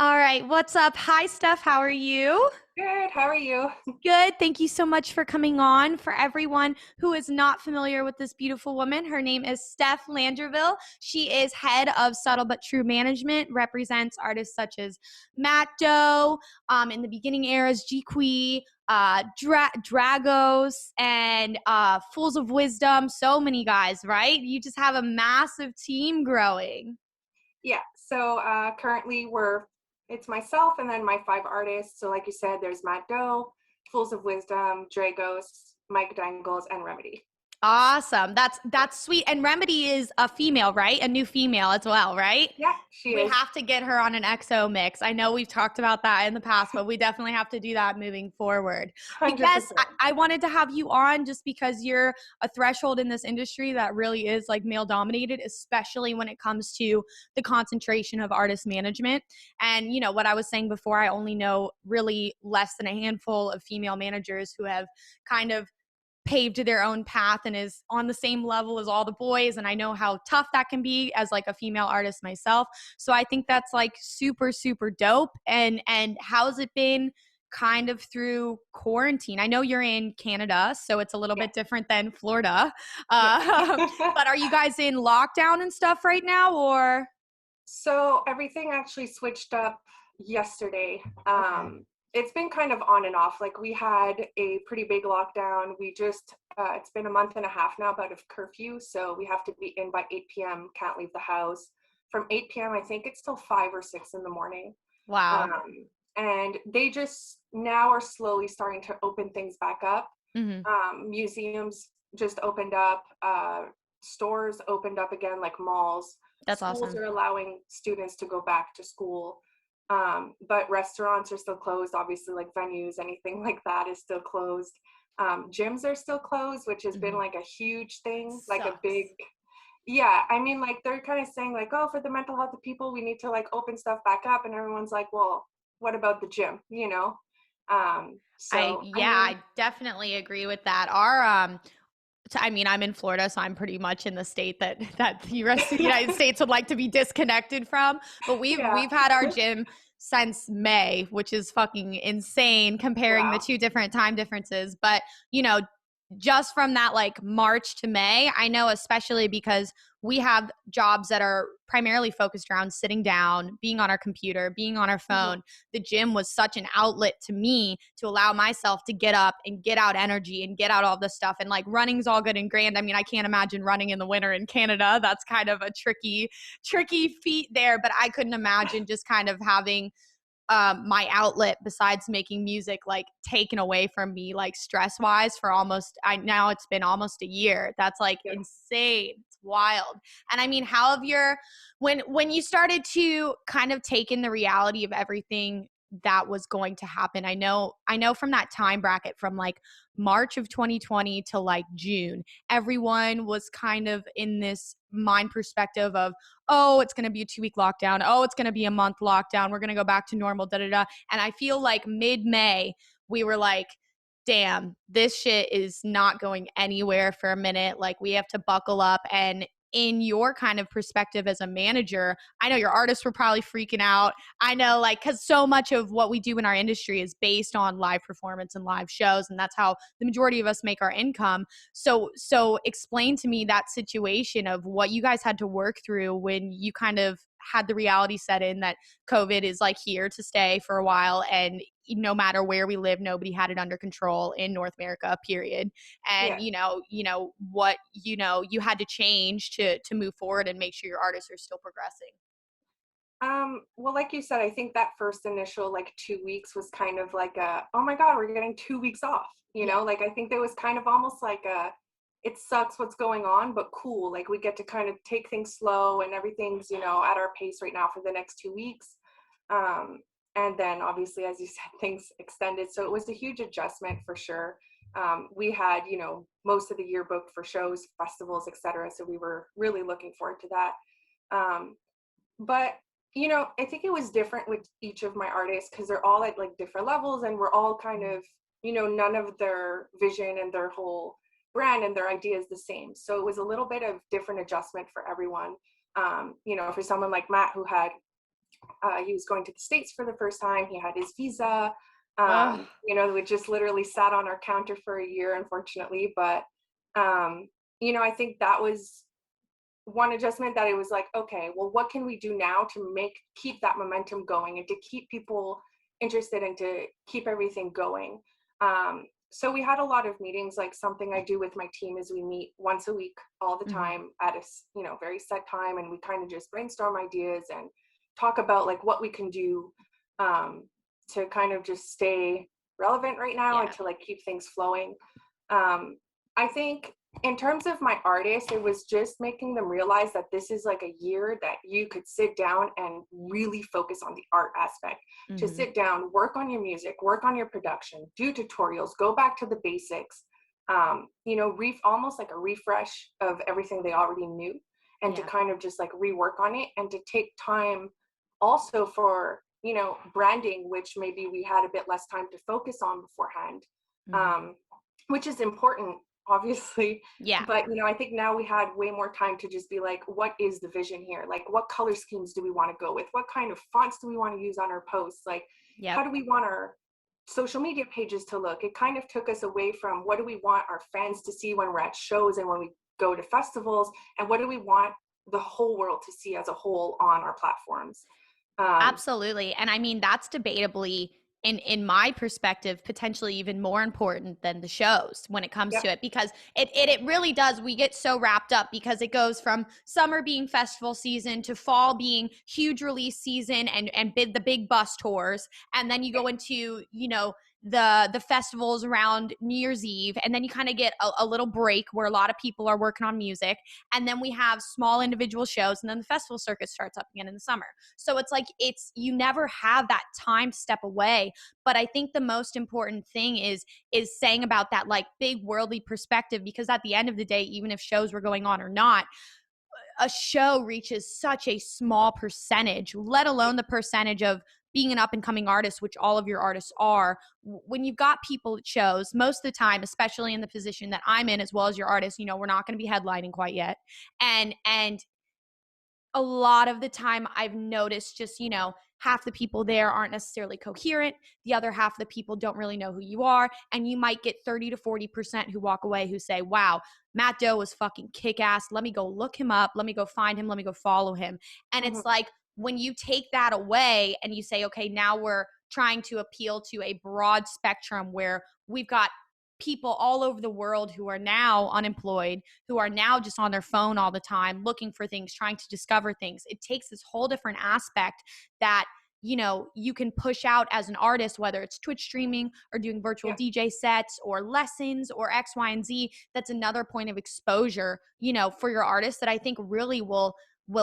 All right, what's up? Hi, Steph. How are you? Good. How are you? Good. Thank you so much for coming on. For everyone who is not familiar with this beautiful woman, her name is Steph Landerville. She is head of Subtle But True Management, represents artists such as Matt Doe, in the beginning eras, G Dragos, and Fools of Wisdom. So many guys, right? You just have a massive team growing. Yeah. So currently it's myself and then my five artists. So like you said, there's Matt Doe, Fools of Wisdom, Dragos, Mike Danglez, and Remedy. Awesome. That's sweet. And Remedy is a female, right? A new female as well, right? Yeah, she We is. have to get her on an EXO mix. I know we've talked about that in the past, but we definitely have to do that moving forward. But yes, 100%. I wanted to have you on just because you're a threshold in this industry that really is like male dominated, especially when it comes to the concentration of artist management. And, what I was saying before, I only know really less than a handful of female managers who have kind of paved their own path and is on the same level as all the boys, and I know how tough that can be as like a female artist myself. So I think that's like super dope. And how's it been kind of through quarantine? I know you're in Canada, so it's a little Yeah. bit different than Florida. Yeah. But are you guys in lockdown and stuff right now, or So everything actually switched up yesterday. okay? It's been kind of on and off. Like we had a pretty big lockdown. It's been a month and a half now, about a curfew. So we have to be in by 8 p.m., can't leave the house. From 8 p.m., I think it's till 5 or 6 in the morning. Wow. And they just now are slowly starting to open things back up. Hmm. Museums just opened up, stores opened up again, like malls. That's Schools awesome. are allowing students to go back to school. But restaurants are still closed, obviously, like venues, anything like that is still closed. Gyms are still closed, which has been Hmm. like a huge thing, like a big, Sucks. yeah. I mean, like they're kind of saying, like, oh, for the mental health of people, we need to like open stuff back up. And everyone's like, well, what about the gym, you know? So, I mean, I definitely agree with that. Our I mean, I'm in Florida, so I'm pretty much in the state that the rest of the United States would like to be disconnected from. But we've yeah, we've had our gym since May, which is fucking insane comparing the wow. two different time differences. But you know, just from that like March to May, I know especially because we have jobs that are primarily focused around sitting down, being on our computer, being on our Mhm. phone. The gym was such an outlet to me to allow myself to get up and get out energy and get out all this stuff. And like running's all good and grand. I mean, I can't imagine running in the winter in Canada. That's kind of a tricky feat there. But I couldn't imagine just kind of having my outlet besides making music like taken away from me like stress wise for almost I now it's been almost a year. That's like Yeah. insane. It's wild. And I mean, how have your when you started to kind of take in the reality of everything that was going to happen. I know from that time bracket from like March of 2020 to like June, everyone was kind of in this mind perspective of, oh, it's going to be a 2 week lockdown. Oh, it's going to be a month lockdown. We're going to go back to normal, da da da. And I feel like mid May, we were like, damn, this shit is not going anywhere for a minute. Like, we have to buckle up. And in your kind of perspective as a manager, I know your artists were probably freaking out. I know, like, because so much of what we do in our industry is based on live performance and live shows. And that's how the majority of us make our income. So explain to me that situation of what you guys had to work through when you kind of had the reality set in that COVID is like here to stay for a while, and no matter where we live, nobody had it under control in North America, period. And Yeah. what you had to change to move forward and make sure your artists are still progressing. Well, like you said, I think that first initial like 2 weeks was kind of like a, oh my God, we're getting 2 weeks off. Yeah. Like I think there was kind of almost like a, it sucks what's going on, but cool. Like we get to kind of take things slow and everything's, at our pace right now for the next 2 weeks. Um, and then obviously, as you said, things extended. So it was a huge adjustment for sure. We had, most of the year booked for shows, festivals, etc. So we were really looking forward to that. Um, but I think it was different with each of my artists because they're all at like different levels and we're all kind of, none of their vision and their whole brand and their idea is the same. So it was a little bit of different adjustment for everyone. For someone like Matt who had He was going to the States for the first time. He had his visa, Ugh. we just literally sat on our counter for a year, unfortunately. But, I think that was one adjustment, that it was like, okay, well, what can we do now to keep that momentum going and to keep people interested and to keep everything going. So we had a lot of meetings. Like, something I do with my team is we meet once a week all the Mm-hmm. time at a very set time, and we kind of just brainstorm ideas and talk about like what we can do um, to kind of just stay relevant right now and Yeah. to like keep things flowing. I think in terms of my artists, it was just making them realize that this is like a year that you could sit down and really focus on the art aspect. To Mm-hmm. sit down, work on your music, work on your production, do tutorials, go back to the basics, almost like a refresh of everything they already knew, and to Yeah. kind of just like rework on it, and to take time also for, branding, which maybe we had a bit less time to focus on beforehand, Mm-hmm. um, which is important, obviously. Yeah. But, I think now we had way more time to just be like, what is the vision here? Like, what color schemes do we want to go with? What kind of fonts do we want to use on our posts? Like, Yep. how do we want our social media pages to look? It kind of took us away from what do we want our fans to see when we're at shows and when we go to festivals, and what do we want the whole world to see as a whole on our platforms. um, Absolutely. And I mean, that's debatably in my perspective, potentially even more important than the shows when it comes yep. to it, because it really does. We get so wrapped up because it goes from summer being festival season to fall being huge release season and the big bus tours. And then you go into, the festivals around New Year's Eve, and then you kind of get a little break where a lot of people are working on music, and then we have small individual shows, and then the festival circuit starts up again in the summer. So it's like you never have that time to step away. But I think the most important thing is saying about that like big worldly perspective, because at the end of the day, even if shows were going on or not, a show reaches such a small percentage, let alone the percentage of being an up and coming artist, which all of your artists are. When you've got people at shows, most of the time, especially in the position that I'm in, as well as your artists, we're not going to be headlining quite yet. And a lot of the time I've noticed just, half the people there aren't necessarily coherent. The other half of the people don't really know who you are. And you might get 30 to 40% who walk away who say, wow, Matt Doe was fucking kick ass. Let me go look him up. Let me go find him. Let me go follow him. And Mhm. it's like when you take that away and you say, okay, now we're trying to appeal to a broad spectrum where we've got people all over the world who are now unemployed, who are now just on their phone all the time, looking for things, trying to discover things. It takes this whole different aspect that you can push out as an artist, whether it's Twitch streaming or doing virtual Yeah. DJ sets or lessons or X, Y, and Z. That's another point of exposure, for your artist that I think really will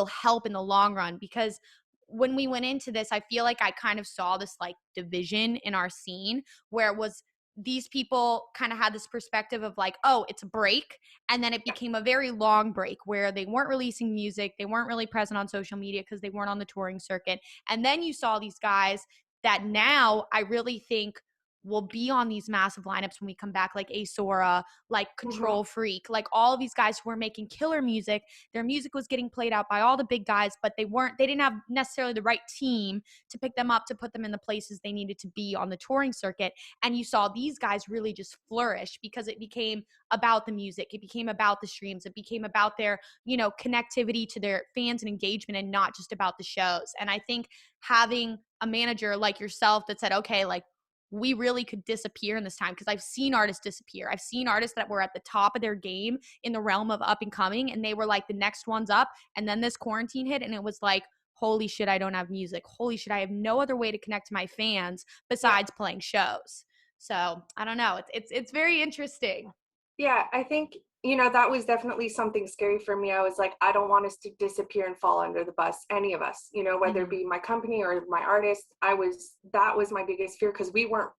help in the long run. Because when we went into this, I feel like I kind of saw this like division in our scene where it was these people kind of had this perspective of like, oh, it's a break. And then it became a very long break where they weren't releasing music. They weren't really present on social media because they weren't on the touring circuit. And then you saw these guys that now I really think will be on these massive lineups when we come back, like Asora, like Mhm. Control Freak, like all of these guys who were making killer music. Their music was getting played out by all the big guys, but they didn't have necessarily the right team to pick them up, to put them in the places they needed to be on the touring circuit. And you saw these guys really just flourish because it became about the music. It became about the streams. It became about their, connectivity to their fans and engagement, and not just about the shows. And I think having a manager like yourself that said, okay, like, we really could disappear in this time, because I've seen artists disappear. I've seen artists that were at the top of their game in the realm of up and coming, and they were like the next ones up. And then this quarantine hit, and it was like, holy shit, I don't have music. Holy shit, I have no other way to connect to my fans Yeah. besides playing shows. So I don't know. It's very interesting. Yeah, I think, that was definitely something scary for me. I was like, I don't want us to disappear and fall under the bus, any of us, whether it Mm-hmm. be my company or my artist. That was my biggest fear, because we weren't,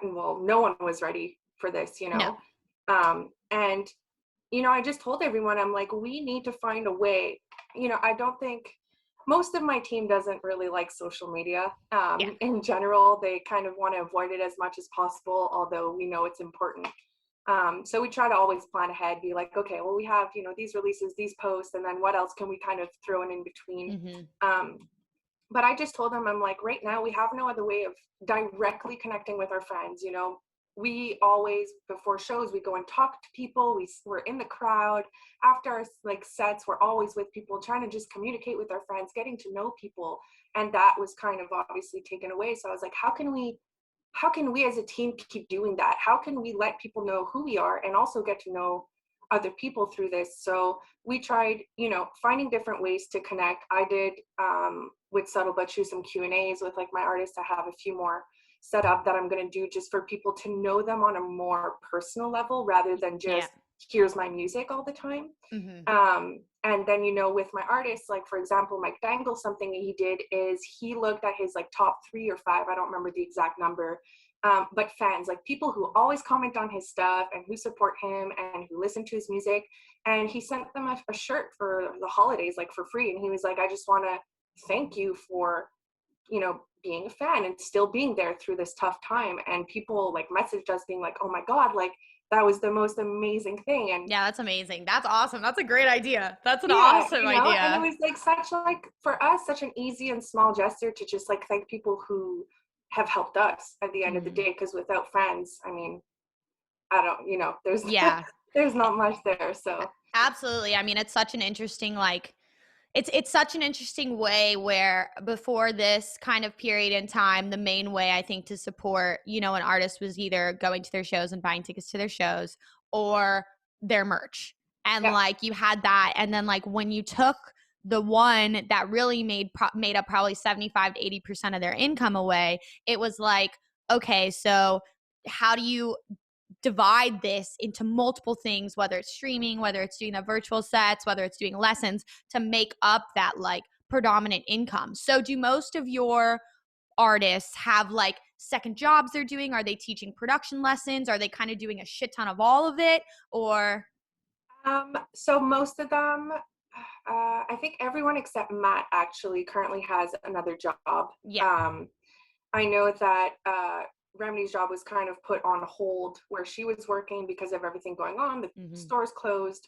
well, no one was ready for this. No. And, I just told everyone, I'm like, we need to find a way. I don't think most of my team doesn't really like social media. Yeah. In general, they kind of want to avoid it as much as possible, although we know it's important. So we try to always plan ahead, be like, okay, well, we have, these releases, these posts, and then what else can we kind of throw in between? Mm-hmm. Um, But I just told him, I'm like, right now we have no other way of directly connecting with our fans. You know, we always, before shows, we go and talk to people. We're in the crowd after our like sets. We're always with people, trying to just communicate with our friends, getting to know people. And that was kind of obviously taken away. So I was like, how can we as a team keep doing that? How can we let people know who we are and also get to know other people through this? So we tried, you know, finding different ways to connect. I did with subtlebuttrue some Q&As with like my artists. I have a few more set up that I'm going to do just for people to know them on a more personal level rather than Yeah. just here's my music all the time. Mm-hmm. And then, you know, with my artists, like for example, Mike Danglez, something he did is he looked at his like top 3 or 5, I don't remember the exact number, but fans, like people who always comment on his stuff and who support him and who listen to his music. And he sent them a shirt for the holidays, like for free. And he was like, I just want to thank you for, you know, being a fan and still being there through this tough time. And people like messaged us being like, oh my God, like that was the most amazing thing. And Yeah, that's amazing. That's awesome. That's a great idea. That's an yeah, awesome you know, and it idea. was like such like for us such an easy and small gesture to just like thank people who have helped us at the end of the Mm-hmm. day, because without fans, I mean, I don't, you know, there's Yeah, there's not much there. So absolutely. I mean, it's such an interesting like it's such an interesting way where before this kind of period in time, the main way I think to support, you know, an artist was either going to their shows and buying tickets to their shows or their merch. And yeah, like you had that, and then like when you took the one that really made up probably 75 to 80% of their income away, it was like, okay, so how do you divide this into multiple things, whether it's streaming, whether it's doing the virtual sets, whether it's doing lessons to make up that like predominant income. So do most of your artists have like second jobs they're doing? Are they teaching production lessons? Are they kind of doing a shit ton of all of it? Or so most of them, I think everyone except Matt actually currently has another job. yeah. um I know that Remedy's job was kind of put on hold where she was working because of everything going on. The Mm-hmm. stores closed,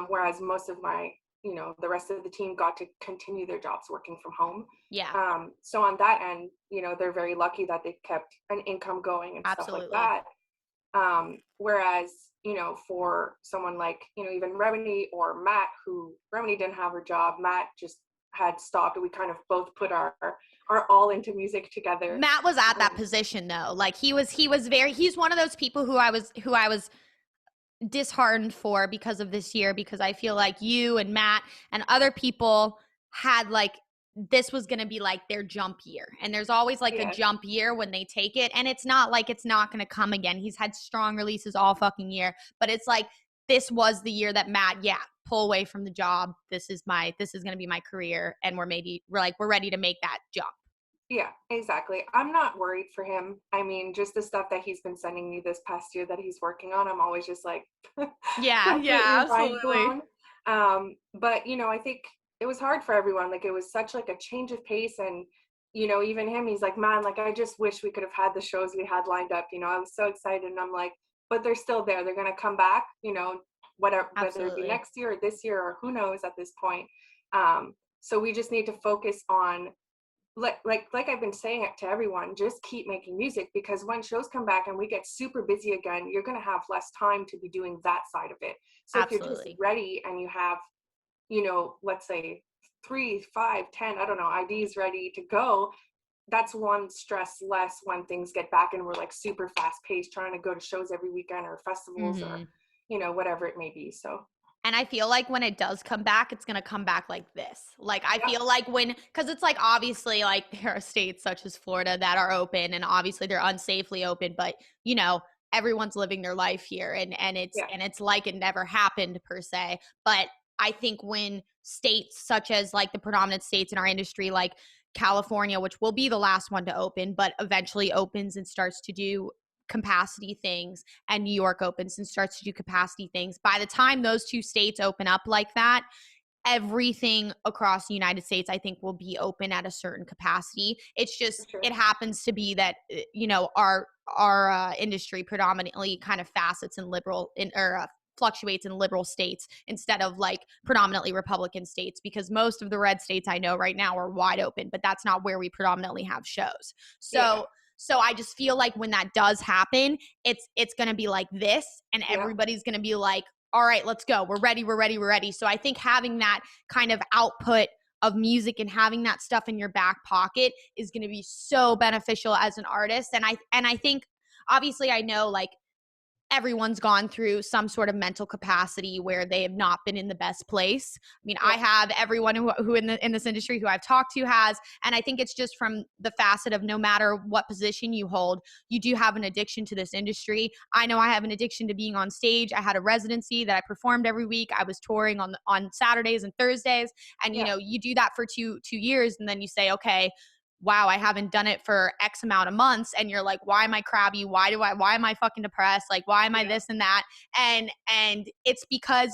whereas most of my, you know, the rest of the team got to continue their jobs working from home. Yeah, So on that end, you know, they're very lucky that they kept an income going and stuff like absolutely. that. Whereas, you know, for someone like, you know, even Remedy or Matt, who Remedy didn't have her job, Matt just had stopped. We kind of both put our all into music together. Matt was at that Um, position though. Like he's one of those people who I was disheartened for because of this year, because I feel like you and Matt and other people had like this was going to be like their jump year. And there's always like a yeah, jump year when they take it. And it's not like it's not going to come again. He's had strong releases all fucking year, but it's like this was the year that Matt, yeah, pull away from the job. This is going to be my career. And we're ready to make that jump. yeah, exactly. I'm not worried for him. I mean, just the stuff that he's been sending me this past year that he's working on, I'm always just like Yeah, completely yeah, mind absolutely. blown. But you know, I think it was hard for everyone. Like it was such like a change of pace, and you know, even him, he's like, man, like I just wish we could have had the shows we had lined up. You know, I was so excited, and I'm like, but they're still there. They're gonna come back. You know, whatever, whether it be Absolutely. next year or this year or who knows at this point. So we just need to focus on like I've been saying it to everyone, just keep making music, because when shows come back and we get super busy again, you're going to have less time to be doing that side of it. So if you're just Absolutely. ready and you have, you know, let's say 3, 5, 10, I don't know, IDs ready to go, that's one stress less when things get back and we're like super fast paced trying to go to shows every weekend or festivals or, Mhm. you know, whatever it may be. So And I feel like when it does come back, it's going to come back like this. Like, I yeah, feel like because it's like obviously, like, there are states such as Florida that are open and obviously they're unsafely open, but, you know, everyone's living their life here yeah, and it's like it never happened per se. But I think when states such as like the predominant states in our industry, like California, which will be the last one to open, but eventually opens and starts to do capacity things, and New York opens and starts to do capacity things. By the time those two states open up like that, everything across the United States, I think, will be open at a certain capacity. It's for just, sure. it happens to be that, you know, our industry predominantly kind of facets in liberal in or fluctuates in liberal states instead of like predominantly Republican states, because most of the red states I know right now are wide open, but that's not where we predominantly have shows. Yeah. So I just feel like when that does happen, it's going to be like this, and Yeah. everybody's going to be like, all right, let's go. We're ready. We're ready. We're ready. So I think having that kind of output of music and having that stuff in your back pocket is going to be so beneficial as an artist. And I think, obviously, I know like everyone's gone through some sort of mental capacity where they have not been in the best place. I mean, Yeah. I have, everyone who in this industry who I've talked to has, and I think it's just from the facet of no matter what position you hold, you do have an addiction to this industry. I know I have an addiction to being on stage. I had a residency that I performed every week. I was touring on Saturdays and Thursdays, and Yeah. you do that for two years, and then you say, okay, wow, I haven't done it for X amount of months. And you're like, why am I crabby? Why am I fucking depressed? Like, why am I Yeah. this and that? And it's because,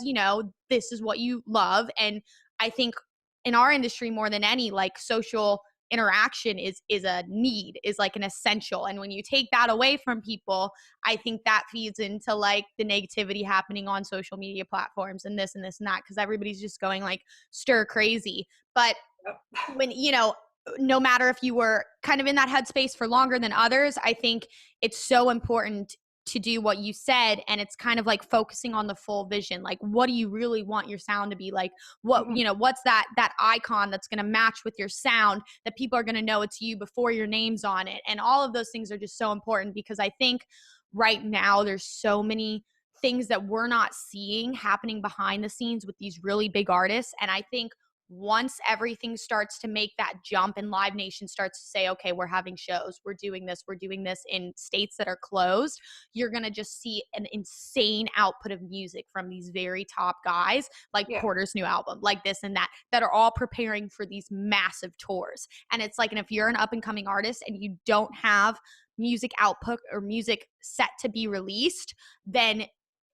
this is what you love. And I think in our industry more than any, like social interaction is a need, is like an essential. And when you take that away from people, I think that feeds into like the negativity happening on social media platforms and this and this and that, because everybody's just going like stir crazy. But Yep. when, no matter if you were kind of in that headspace for longer than others, I think it's so important to do what you said. And it's kind of like focusing on the full vision. Like, what do you really want your sound to be like? What, Mhm. what's that icon that's going to match with your sound that people are going to know it's you before your name's on it? And all of those things are just so important, because I think right now there's so many things that we're not seeing happening behind the scenes with these really big artists. And I think once everything starts to make that jump and Live Nation starts to say, okay, we're having shows, we're doing this in states that are closed, you're going to just see an insane output of music from these very top guys, like Yeah. Porter's new album, like this and that are all preparing for these massive tours. And it's like, and if you're an up and coming artist and you don't have music output or music set to be released, then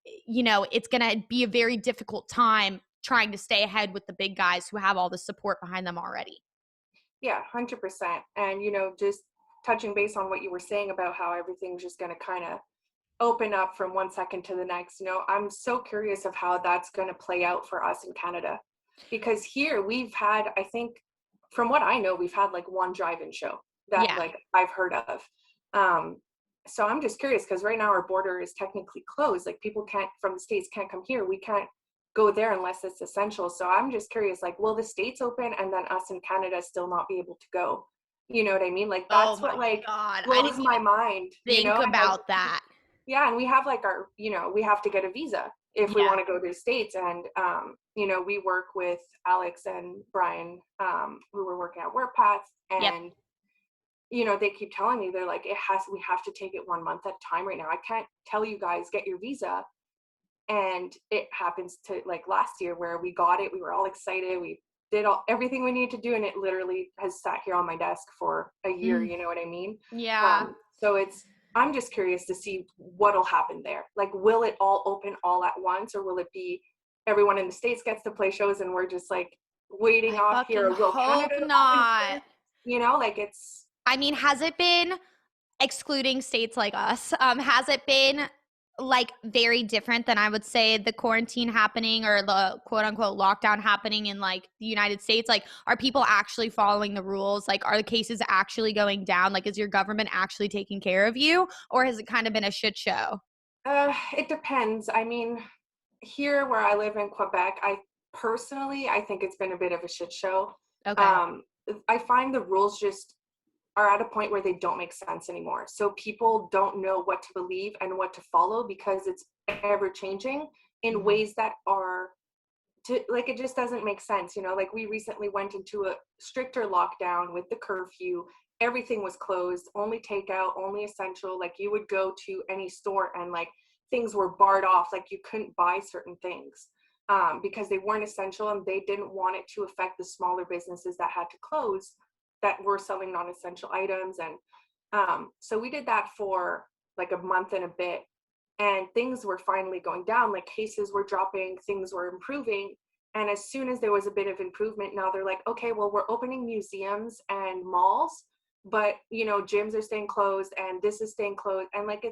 it's going to be a very difficult time trying to stay ahead with the big guys who have all the support behind them already. Yeah, 100%. And, just touching base on what you were saying about how everything's just going to kind of open up from one second to the next, I'm so curious of how that's going to play out for us in Canada. Because here we've had, I think, from what I know, we've had like one drive-in show that Yeah. like I've heard of. Um, so I'm just curious because right now our border is technically closed. Like people from the States can't come here. We can't go there unless it's essential. So I'm just curious, like, will the States open and then us in Canada still not be able to go? You know what I mean? Like Oh that's my what like God. I blows didn't my even mind, think and like, about that. yeah, and we have like we have to get a visa if we Yeah. want to go to the States. And, we work with Alex and Brian, who were working at WordPath, Yep. and, they keep telling me, they're like, we have to take it 1 month at a time right now. I can't tell you guys, get your visa. And it happens to like last year where we got it. We were all excited. We did everything we needed to do. And it literally has sat here on my desk for a year. Mm. You know what I mean? Yeah. So I'm just curious to see what'll happen there. Like, will it all open all at once, or will it be everyone in the States gets to play shows and we're just like waiting I off fucking here? Will hope Canada open not. first? Like it's, I mean, has it been, excluding states like us, has it been like very different than I would say the quarantine happening or the quote unquote lockdown happening in like the United States? Like, are people actually following the rules? Like, are the cases actually going down? Like, is your government actually taking care of you, or has it kind of been a shit show? it depends. I mean, here where I live in Quebec, I think it's been a bit of a shit show. Okay. Um, I find the rules just are at a point where they don't make sense anymore. So people don't know what to believe and what to follow because it's ever changing in Mhm. ways that are like, it just doesn't make sense. Like we recently went into a stricter lockdown with the curfew. Everything was closed, only takeout, only essential. Like you would go to any store and like things were barred off. Like you couldn't buy certain things because they weren't essential, and they didn't want it to affect the smaller businesses that had to close that were selling non-essential items. And so we did that for like a month and a bit, and things were finally going down. Like cases were dropping, things were improving. And as soon as there was a bit of improvement, now they're like, okay, well, we're opening museums and malls, but gyms are staying closed and this is staying closed. And like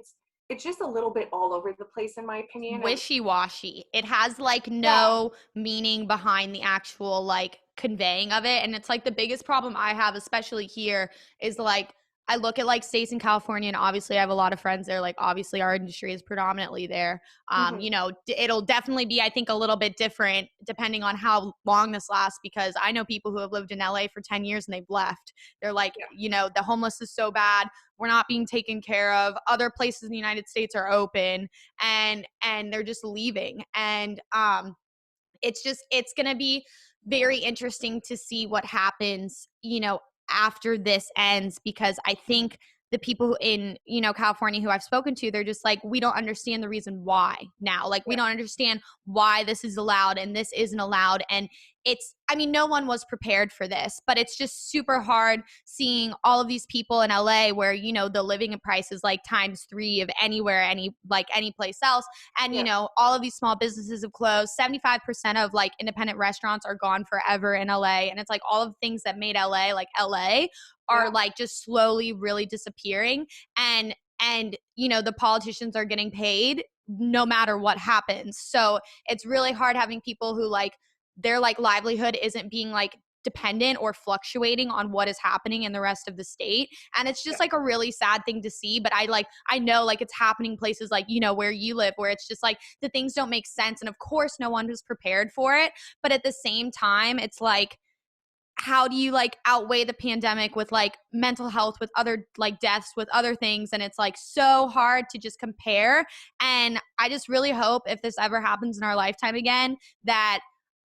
it's just a little bit all over the place in my opinion. And Wishy-washy. It has like yeah. no meaning behind the actual like conveying of it. And it's like the biggest problem I have, especially here, is like I look at like states in California, and obviously I have a lot of friends there. Like obviously our industry is predominantly there. Hmm. It'll definitely be, I think, a little bit different depending on how long this lasts, because I know people who have lived in LA for 10 years and they've left. They're like, Yeah. the homeless is so bad. We're not being taken care of. Other places in the United States are open, and they're just leaving. And it's going to be very interesting to see what happens, after this ends, because I think the people in, California who I've spoken to, they're just like, we don't understand the reason why now. Like, we Yeah. don't understand why this is allowed and this isn't allowed. And no one was prepared for this, but it's just super hard seeing all of these people in LA where, the living price is like times 3 of anywhere, any place else. And, Yeah. all of these small businesses have closed. 75% of like independent restaurants are gone forever in LA. And it's like all of the things that made LA like LA are Yeah. like just slowly really disappearing. And the politicians are getting paid no matter what happens. So it's really hard having people who like their like livelihood isn't being like dependent or fluctuating on what is happening in the rest of the state. And it's Yeah. just like a really sad thing to see. But I know like it's happening places like, where you live, where it's just like the things don't make sense. And of course, no one was prepared for it. But at the same time, it's like, how do you like outweigh the pandemic with like mental health, with other like deaths, with other things? And it's like so hard to just compare. And I just really hope, if this ever happens in our lifetime again, that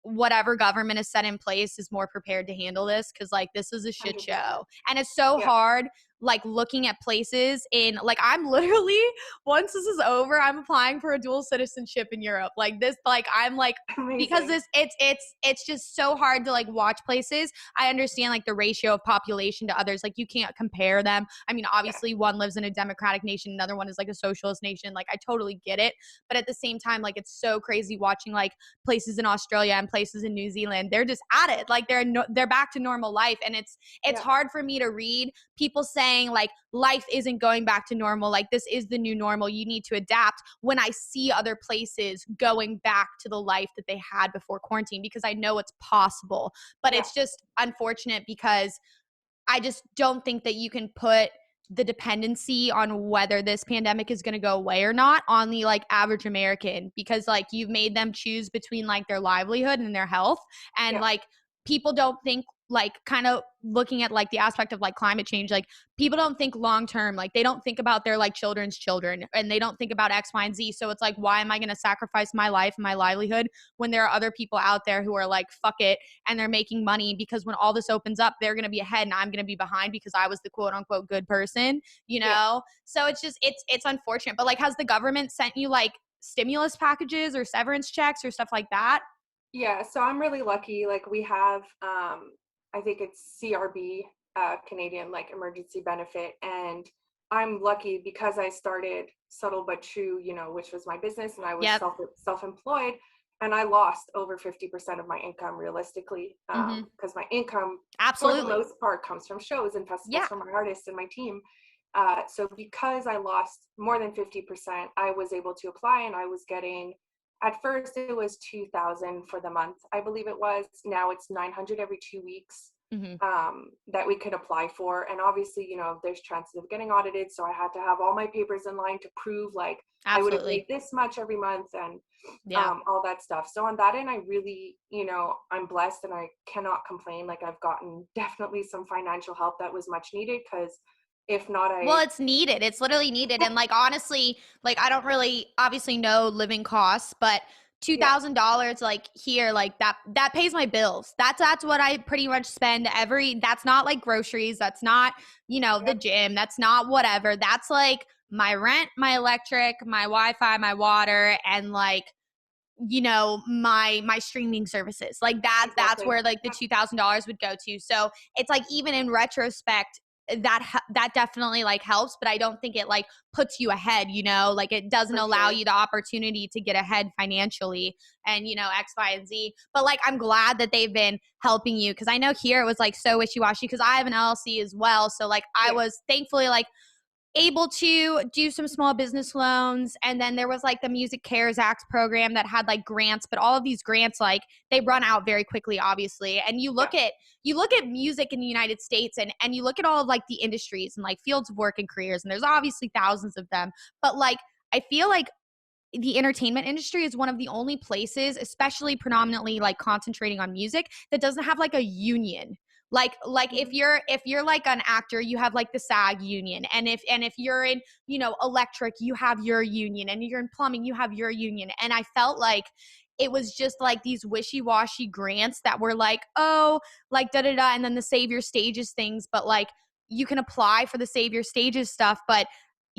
whatever government is set in place is more prepared to handle this, because like this is a shit 100%. show. And it's so Yeah. hard like looking at places in like, I'm literally, once this is over, I'm applying for a dual citizenship in Europe. Like this, like I'm like, because Amazing. this it's just so hard to like watch places. I understand like the ratio of population to others, like you can't compare them. I mean, Yeah. obviously one lives in a democratic nation, another one is like a socialist nation. Like I totally get it. But at the same time, like it's so crazy watching like places in Australia and places in New Zealand. They're just at it. Like they're back to normal life. And it's Yeah. hard for me to read people saying like life isn't going back to normal, like this is the new normal, you need to adapt, when I see other places going back to the life that they had before quarantine, because I know it's possible. But Yeah. it's just unfortunate because I just don't think that you can put the dependency on whether this pandemic is going to go away or not on the like average American, because like you've made them choose between like their livelihood and their health. And Yeah. like people don't think, like kind of looking at like the aspect of like climate change, like people don't think long term, like they don't think about their like children's children, and they don't think about X, Y, and Z. So it's like, why am I going to sacrifice my life and my livelihood when there are other people out there who are like, fuck it, and they're making money, because when all this opens up, they're going to be ahead and I'm going to be behind because I was the quote unquote good person, Yeah. So it's just it's unfortunate. But like, has the government sent you like stimulus packages or severance checks or stuff like that? Yeah, so I'm really lucky. Like we have, I think it's CRB, Canadian like emergency benefit, and I'm lucky because I started Subtle But True, which was my business, and I was Yep. self-employed, and I lost over 50% of my income realistically, Mm-hmm. because my income, for the Absolutely. most part, comes from shows and festivals Yeah. for my artists and my team. So because I lost more than 50%, I was able to apply, and I was getting, at first it was 2,000 for the month, I believe it was. Now it's 900 every 2 weeks, Mm-hmm. that we could apply for. And obviously, there's chances of getting audited. So I had to have all my papers in line to prove like I would have made Absolutely. this much every month, and Yeah. all that stuff. So on that end, I really, I'm blessed and I cannot complain. Like I've gotten definitely some financial help that was much needed, because if not, Well, it's needed. It's literally needed. And like honestly, like I don't really obviously know living costs, but yeah, $2,000 like here, like that pays my bills. That's what I pretty much spend every. That's not like groceries. That's not, the yeah, gym. That's not whatever. That's like my rent, my electric, my Wi-Fi, my water, and like my streaming services. Like that's exactly. where like the Yeah, $2,000 would go to. So it's like, even in retrospect, that definitely like helps, but I don't think it like puts you ahead, like it doesn't for allow sure. you the opportunity to get ahead financially, and X, Y, and Z. But like I'm glad that they've been helping you, because I know here it was like so wishy-washy, because I have an LLC as well. So like I Yeah, was thankfully like able to do some small business loans. And then there was like the Music Cares Act program that had like grants, but all of these grants, like they run out very quickly, obviously. And you look at music in the United States, and you look at all of like the industries and like fields of work and careers, and there's obviously thousands of them. But like I feel like the entertainment industry is one of the only places, especially predominantly like concentrating on music, that doesn't have like a union. Like if you're like an actor, you have like the SAG union, and if you're in, you know, electric, you have your union, and you're in plumbing, you have your union. And I felt like it was just like these wishy-washy grants that were like, oh, like da da da, and then the Save Your Stages things, but like you can apply for the Save Your Stages stuff, but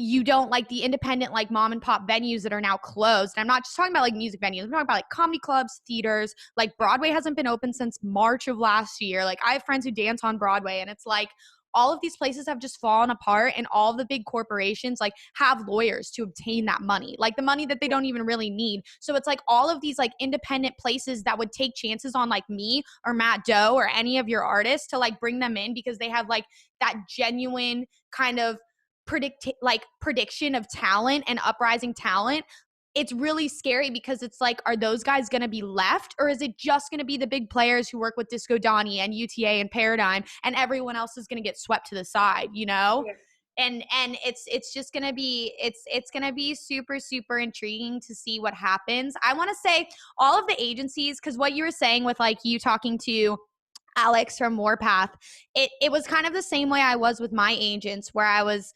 you don't, like the independent like mom and pop venues that are now closed. And I'm not just talking about like music venues. I'm talking about like comedy clubs, theaters. Like Broadway hasn't been open since March of last year. Like I have friends who dance on Broadway, and it's like all of these places have just fallen apart, and all of the big corporations like have lawyers to obtain that money, like the money that they don't even really need. So it's like all of these like independent places that would take chances on like me or Matt Doe or any of your artists to like bring them in because they have like that genuine kind of prediction of talent and uprising talent. It's really scary because it's like, are those guys going to be left, or is it just going to be the big players who work with Disco Donnie and UTA and Paradigm, and everyone else is going to get swept to the side, you know? Yeah. And it's just going to be it's going to be super super intriguing to see what happens. I want to say all of the agencies, cuz what you were saying with like you talking to Alex from Warpath, it was kind of the same way I was with my agents, where I was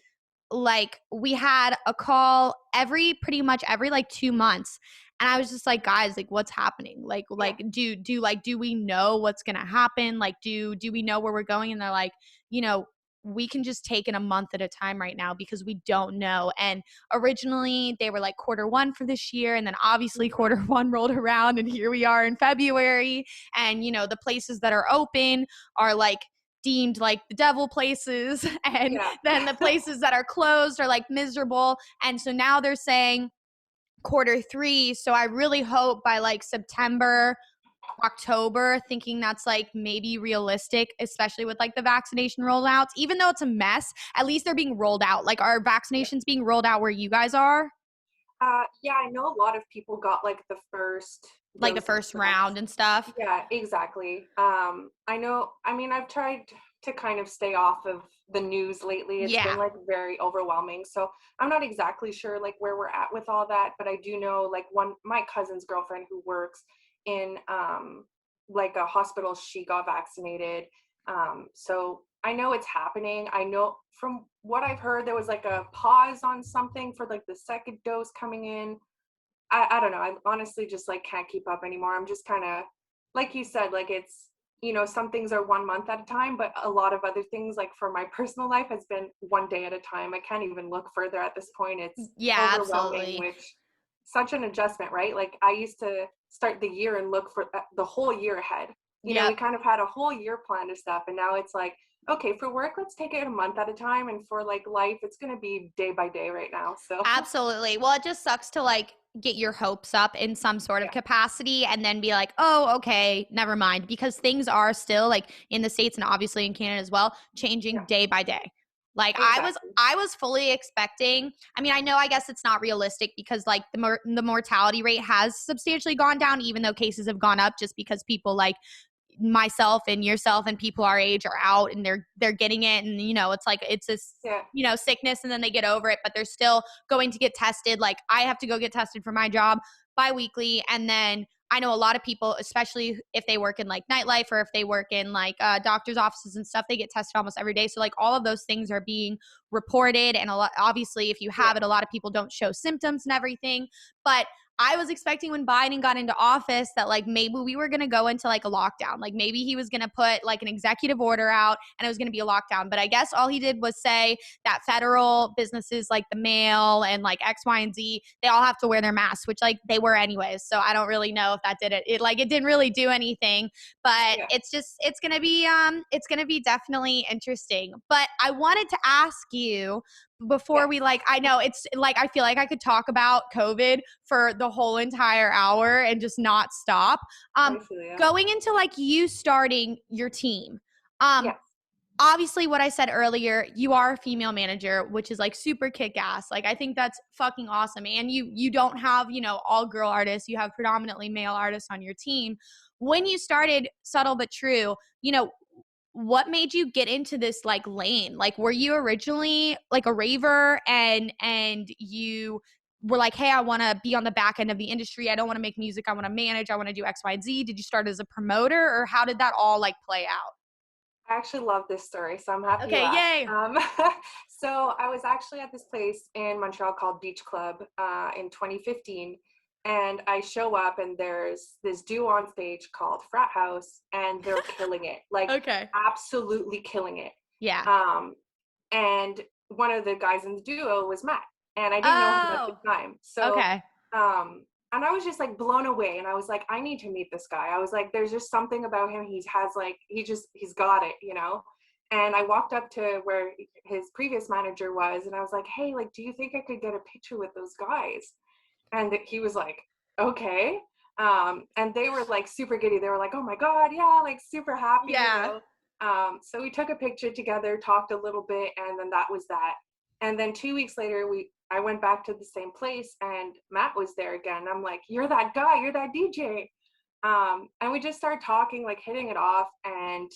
like, we had a call pretty much every like 2 months, and I was just like, guys, like what's happening, like do we know what's gonna happen, like do we know where we're going? And they're like, you know, we can just take it a month at a time right now because we don't know. And originally they were like Q1 for this year, and then obviously Q1 rolled around, and here we are in February, and you know, the places that are open are like deemed like the devil places, and then the places that are closed are like miserable. And so now they're saying Q3. So I really hope by like September, October, thinking that's like maybe realistic, especially with like the vaccination rollouts. Even though it's a mess, at least they're being rolled out. Like, are vaccinations being rolled out where you guys are? Yeah, I know a lot of people got like the first Like the dose of first shots. round and stuff? Yeah, exactly. I know, I mean, I've tried to kind of stay off of the news lately. It's been Yeah. like very overwhelming. So I'm not exactly sure like where we're at with all that, but I do know like my cousin's girlfriend who works in like a hospital, she got vaccinated. So I know it's happening. I know from what I've heard, there was like a pause on something for like the second dose coming in. I don't know. I honestly just like can't keep up anymore. I'm just kind of like you said, like it's, you know, some things are 1 month at a time, but a lot of other things, like for my personal life, has been one day at a time. I can't even look further at this point. It's Yeah, overwhelming, absolutely. which such an adjustment, right? Like I used to start the year and look for the whole year ahead. You know, Yep. we kind of had a whole year planned of stuff, and now it's like, okay, for work, let's take it a month at a time, and for like life, it's gonna be day by day right now. So Absolutely. Well, it just sucks to like get your hopes up in some sort of yeah, capacity and then be like, oh, okay, never mind. Because things are still like in the States and obviously in Canada as well, changing yeah, day by day. Like exactly. I was fully expecting. I mean, I know I guess it's not realistic because like the mortality rate has substantially gone down, even though cases have gone up, just because people like myself and yourself and people our age are out and they're getting it, and you know, it's like it's this, Yeah, you know, sickness, and then they get over it, but they're still going to get tested. Like I have to go get tested for my job bi-weekly, and then I know a lot of people, especially if they work in like nightlife or if they work in like doctors offices and stuff, they get tested almost every day. So like all of those things are being reported, and a lot, obviously if you yeah, have it, a lot of people don't show symptoms and everything. But I was expecting when Biden got into office that like maybe we were going to go into like a lockdown. Like maybe he was going to put like an executive order out and it was going to be a lockdown. But I guess all he did was say that federal businesses like the mail and like X, Y, and Z, they all have to wear their masks, which like they were anyways. So I don't really know if that did it. It didn't really do anything. But yeah, it's gonna be definitely interesting. But I wanted to ask you before yeah. we like, I know it's like I feel like I could talk about COVID for the whole entire hour and just not stop. I feel you. Going into like you starting your team, um Yes. obviously what I said earlier, you are a female manager, which is like super kick-ass. Like I think that's fucking awesome. And you don't have, you know, all girl artists, you have predominantly male artists on your team. When you started Subtle But True, you know, what made you get into this like lane? Like were you originally like a raver and you were like, hey, I want to be on the back end of the industry. I don't want to make music. I want to manage. I want to do X, Y, and Z. Did you start as a promoter or how did that all like play out? I actually love this story, so I'm happy you Okay, asked. yay. So I was actually at this place in Montreal called Beach Club in 2015, and I show up and there's this duo on stage called Frat House, and they're killing it, like Okay. absolutely killing it. Yeah. Um, and one of the guys in the duo was Matt, and I didn't know him at the Oh, time. So, okay. and I was just like blown away, and I was like, I need to meet this guy. I was like, there's just something about him. He has like, he's got it, you know. And I walked up to where his previous manager was, and I was like, hey, like, do you think I could get a picture with those guys? And he was like, okay. And they were like super giddy. They were like, oh my God, yeah, like super happy, you Yeah. know. So we took a picture together, talked a little bit, and then that was that. And then 2 weeks later, I went back to the same place, and Matt was there again. I'm like, you're that guy, you're that DJ. And we just started talking, like hitting it off. And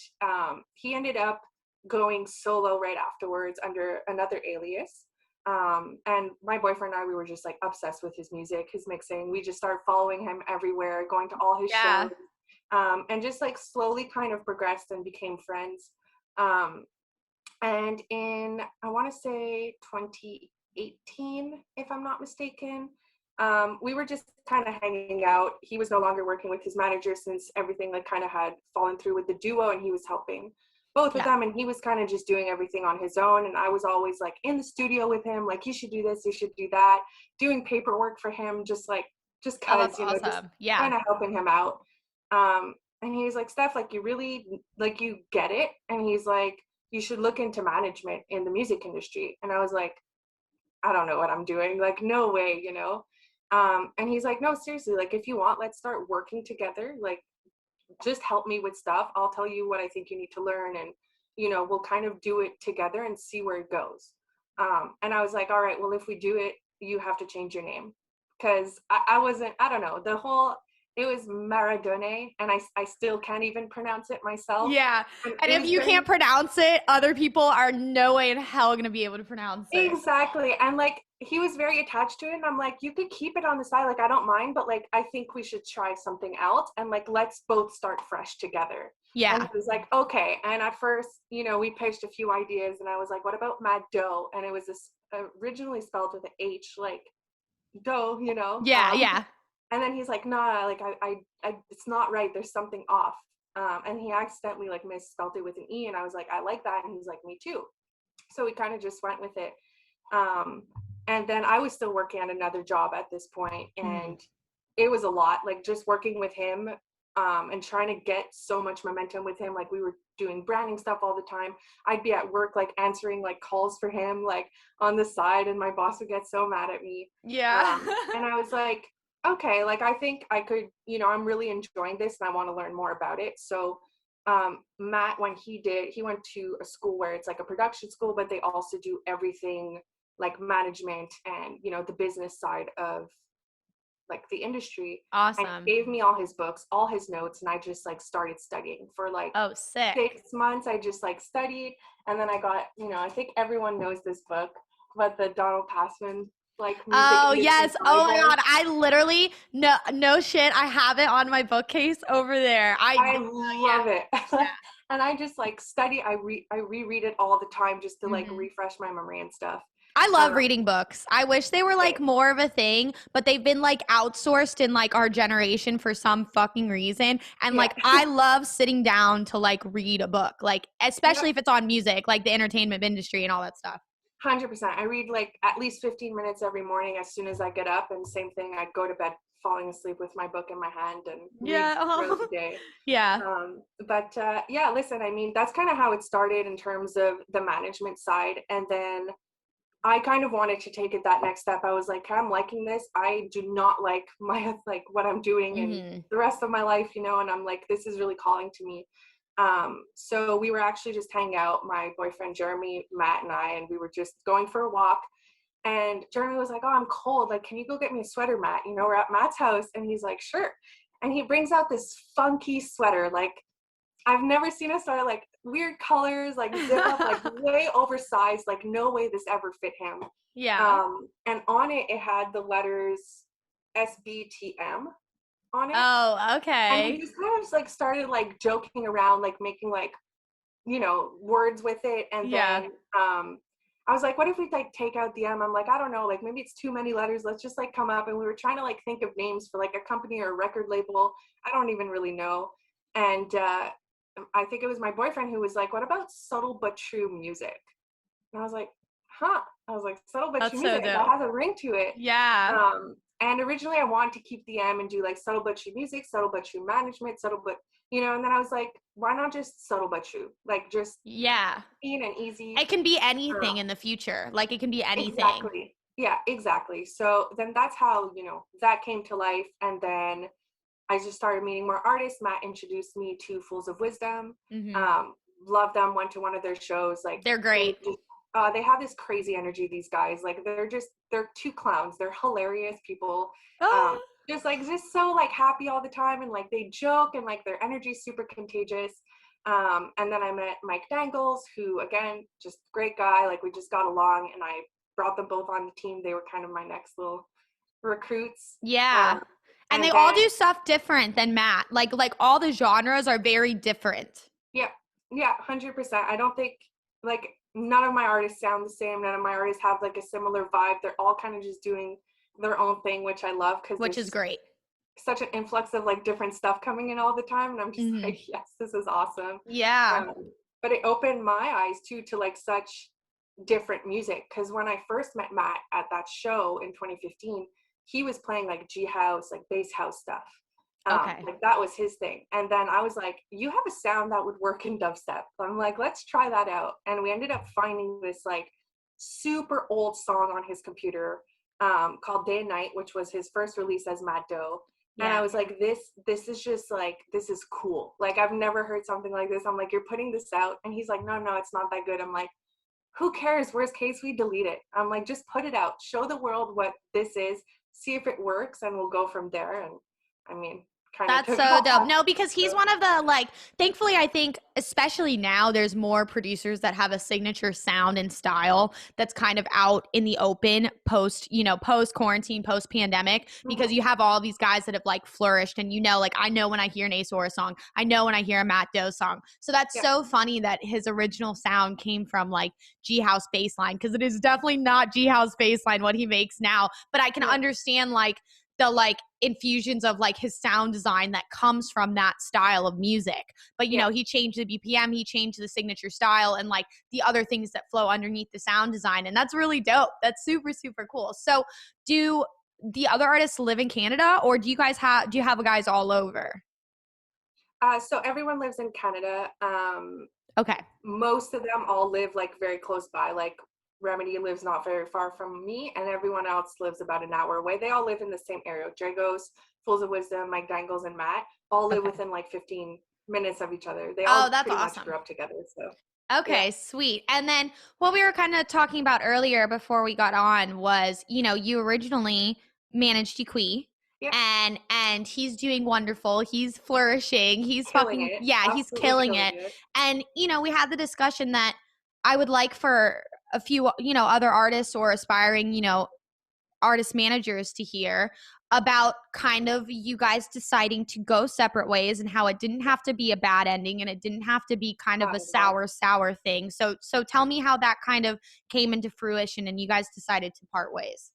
he ended up going solo right afterwards under another alias. And my boyfriend and I, we were just like obsessed with his music, his mixing. We just started following him everywhere, going to all his Yeah. shows, and just like slowly kind of progressed and became friends. Um, and in, I want to say 2018, if I'm not mistaken, we were just kind of hanging out. He was no longer working with his manager since everything like kind of had fallen through with the duo, and he was helping both of Yeah. them, and he was kind of just doing everything on his own, and I was always like in the studio with him, like you should do this, you should do that, doing paperwork for him, just Oh, that's cause, you know, just awesome. Yeah. kind of helping him out. And he's like, Steph, like you really, like you get it. And he's like, you should look into management in the music industry. And I was like, I don't know what I'm doing. Like, no way, you know? And he's like, no, seriously, like if you want, let's start working together. Like, just help me with stuff. I'll tell you what I think you need to learn. And, you know, we'll kind of do it together and see where it goes. And I was like, all right, well, if we do it, you have to change your name. Cause I wasn't, I don't know, it was Maradone, and I still can't even pronounce it myself. Yeah. And And it if was you very, can't pronounce it, other people are no way in hell going to be able to pronounce it. exactly. And like he was very attached to it. And I'm like, you could keep it on the side. Like, I don't mind, but like, I think we should try something else. And like, let's both start fresh together. And Yeah. he was like, okay. And at first, you know, we pitched a few ideas, and I was like, what about Matt Doe? And it was this originally spelled with an H, like Doe, you know? Yeah. Yeah. And then he's like, nah, like it's not right. There's something off. And he accidentally like misspelled it with an E. And I was like, I like that. And he's like, me too. So we kind of just went with it. Um, and then I was still working at another job at this point, and it was a lot, like just working with him, and trying to get so much momentum with him. Like we were doing branding stuff all the time. I'd be at work, like answering like calls for him, like on the side, and my boss would get so mad at me. Yeah. And I was like, okay, like I think I could, you know, I'm really enjoying this and I want to learn more about it. So Matt, when he went to a school where it's like a production school, but they also do everything like management and, you know, the business side of like the industry. And Awesome. he gave me all his books, all his notes, and I just like started studying for like Oh, sick. 6 months. I just like studied, and then I got, you know, I think everyone knows this book, but the Donald Passman like music Oh, industry yes. Oh my Bible. God. I literally, no shit. I have it on my bookcase over there. I Yeah. love it. And I just like study, I reread it all the time just to like Mhm. refresh my memory and stuff. I love Um, reading books. I wish they were like okay. more of a thing, but they've been like outsourced in like our generation for some fucking reason. And Yeah. like I love sitting down to like read a book, like especially Yep. if it's on music, like the entertainment industry and all that stuff. 100%. I read like at least 15 minutes every morning as soon as I get up, and same thing, I'd go to bed falling asleep with my book in my hand and read Yeah. throughout the day. Yeah. But yeah, listen, I mean, that's kind of how it started in terms of the management side. And then I kind of wanted to take it that next step. I was like, I'm liking this. I do not like my like what I'm doing and Hmm. the rest of my life, you know, and I'm like, this is really calling to me. So we were actually just hanging out, my boyfriend Jeremy, Matt, and I, and we were just going for a walk. And Jeremy was like, "Oh, I'm cold. Like, can you go get me a sweater, Matt? You know, we're at Matt's house." And he's like, "Sure." And he brings out this funky sweater. Like, I've never seen a sweater, like weird colors, like zip up, like way oversized. Like, no way this ever fit him. Yeah. And on it, it had the letters SBTM on it. Oh, And he okay. just kind of like started like joking around, like making like, words with it. And Yeah. then I was like, what if we like take out the M? I'm like, I don't know, like maybe it's too many letters. Let's just like come up. And we were trying to like think of names for like a company or a record label. I don't even really know. And I think it was my boyfriend who was like, what about subtle but true music? And I was like, huh. I was like, subtle but That's true so music. That dope. has a ring to it. Yeah. And originally I wanted to keep the M and do like subtle but true music, subtle but true management, subtle but, and then I was like, why not just subtle but true? Like just Yeah. clean and easy. It can be Uh, anything in the future. Like it can be anything. exactly. Yeah, exactly. So then that's how, that came to life. And then I just started meeting more artists. Matt introduced me to Fools of Wisdom. Hmm. Um, Loved them, went to one of their shows. Like They're great. they have this crazy energy, these guys. Like they're two clowns. They're hilarious people. Um, Oh, just so like happy all the time, and like they joke, and like their energy is super contagious. And then I met Mike Danglez, who again, just great guy. Like we just got along, and I brought them both on the team. They were kind of my next little recruits. yeah. Um, And they and all then do stuff different than Matt. Like all the genres are very different. yeah, yeah, 100%. I don't think like none of my artists sound the same. None of my artists have like a similar vibe. They're all kind of just doing their own thing, which I love because Which is there's great. such an influx of like different stuff coming in all the time. And I'm just Hmm. like, yes, this is awesome. Yeah. But it opened my eyes too to like such different music. Because when I first met Matt at that show in 2015, he was playing like G house, like bass house stuff. Okay. Like that was his thing. And then I was like, you have a sound that would work in dubstep. I'm like, let's try that out. And we ended up finding this like super old song on his computer called Day and Night, which was his first release as Matt Doe. And I Yeah. was like, this is just like, this is cool. Like I've never heard something like this. I'm like, you're putting this out. And he's like, no, it's not that good. I'm like, who cares? Worst case, we delete it. I'm like, just put it out. Show the world what this is. See if it works, and we'll go from there. And I mean, kind of That's took so dope. off. No, because he's one of the like, thankfully, I think, especially now, there's more producers that have a signature sound and style that's kind of out in the open post quarantine, post pandemic, because you have all these guys that have like flourished. And like, I know when I hear an Ace Aura song, I know when I hear a Matt Doe song. So that's Yeah, so funny that his original sound came from like G House bassline, because it is definitely not G House bassline what he makes now. But I can yeah, understand like the like infusions of like his sound design that comes from that style of music. But yeah. he changed the BPM, he changed the signature style and like the other things that flow underneath the sound design. And that's really dope. That's super, super cool. So do the other artists live in Canada, or do you have guys all over? So everyone lives in Canada. Okay. Most of them all live like very close by. Like Remedy lives not very far from me, and everyone else lives about an hour away. They all live in the same area. Dragos, Fools of Wisdom, Mike Dangles, and Matt all live Okay. within like 15 minutes of each other. They Oh, all that's pretty much awesome. grew up together. So yeah, Okay, sweet. And then what we were kind of talking about earlier before we got on was, you originally managed Equi, yeah, and he's doing wonderful. He's flourishing. He's killing fucking it. yeah, he's Absolutely killing killing it. it. And we had the discussion that I would like for a few, other artists or aspiring, artist managers to hear about kind of you guys deciding to go separate ways, and how it didn't have to be a bad ending, and it didn't have to be kind of Not a at all. sour thing. So tell me how that kind of came into fruition and you guys decided to part ways.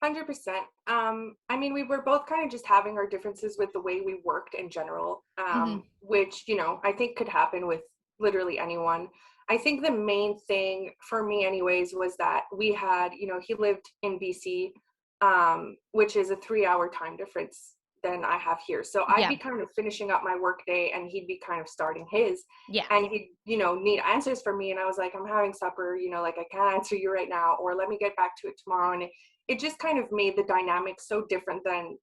100%. I mean, we were both kind of just having our differences with the way we worked in general, Hmm. which, I think could happen with literally anyone. I think the main thing for me, anyways, was that we had, he lived in BC, which is a 3-hour time difference than I have here. So I'd Yeah. be kind of finishing up my work day, and he'd be kind of starting his, Yeah. and he'd, need answers from me. And I was like, I'm having supper, like I can't answer you right now, or let me get back to it tomorrow. And it just kind of made the dynamic so different than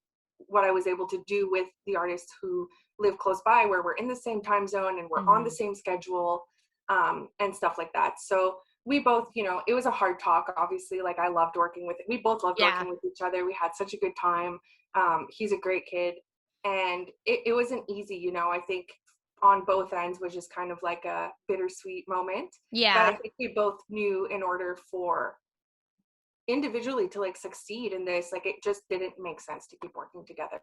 what I was able to do with the artists who live close by, where we're in the same time zone and we're on the same schedule, and stuff like that. So we both, you know, it was a hard talk, obviously. Like, I loved working with it. We both loved Yeah. working with each other. We had such a good time. He's a great kid. And it wasn't easy, you know. I think on both ends was just kind of like a bittersweet moment that I Yeah. think we both knew in order for individually to like succeed in this, like, it just didn't make sense to keep working together.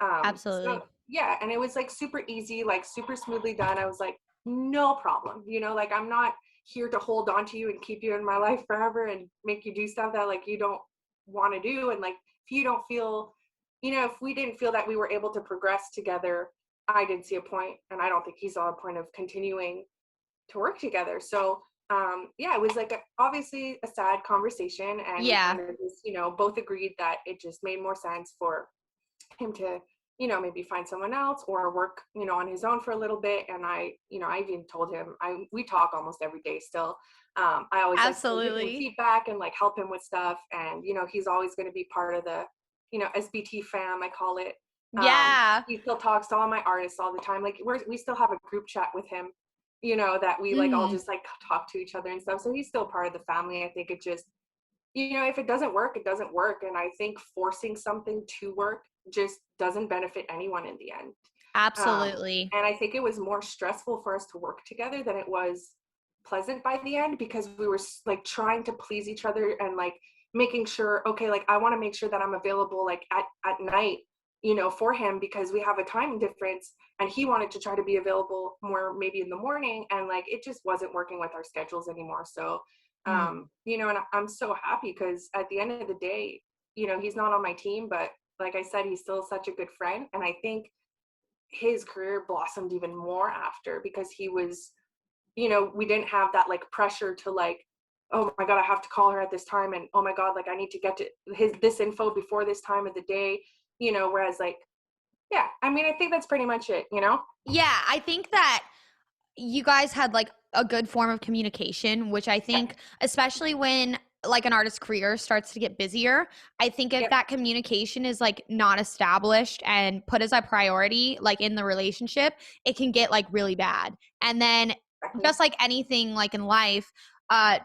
So Absolutely. yeah, and it was like super easy, like super smoothly done. I was like, no problem, you know, like, I'm not here to hold on to you and keep you in my life forever and make you do stuff that like you don't want to do. And like, if you don't feel, you know, if we didn't feel that we were able to progress together, I didn't see a point, and I don't think he saw a point of continuing to work together. So yeah, it was like obviously a sad conversation, and we Yeah. kind of just, you know, both agreed that it just made more sense for him to, you know, maybe find someone else or work, you know, on his own for a little bit. And I, you know, I even told him, we talk almost every day still. I always like to give him Absolutely. feedback and like help him with stuff. And, you know, he's always going to be part of the, you know, SBT fam, I call it. Yeah. He still talks to all my artists all the time. Like, we still have a group chat with him, you know, that we like all Mhm. just like talk to each other and stuff. So he's still part of the family. I think it just, you know, if it doesn't work, it doesn't work. And I think forcing something to work just doesn't benefit anyone in the end. Absolutely. And I think it was more stressful for us to work together than it was pleasant by the end, because we were like trying to please each other and like making sure, okay, like, I want to make sure that I'm available like at night, you know, for him, because we have a time difference, and he wanted to try to be available more maybe in the morning, and like it just wasn't working with our schedules anymore. So Mm. you know, and I'm so happy because at the end of the day, you know, he's not on my team, but like I said, he's still such a good friend. And I think his career blossomed even more after, because he was, you know, we didn't have that like pressure to like, oh my god, I have to call her at this time, and oh my god, like, I need to get to his this info before this time of the day, you know. Whereas like, yeah, I mean, I think that's pretty much it, you know. Yeah, I think that you guys had like a good form of communication, which I Yeah. think, especially when like an artist's career starts to get busier, I think if Yep. that communication is like not established and put as a priority, like in the relationship, it can get like really bad. And then Exactly. just like anything like in life,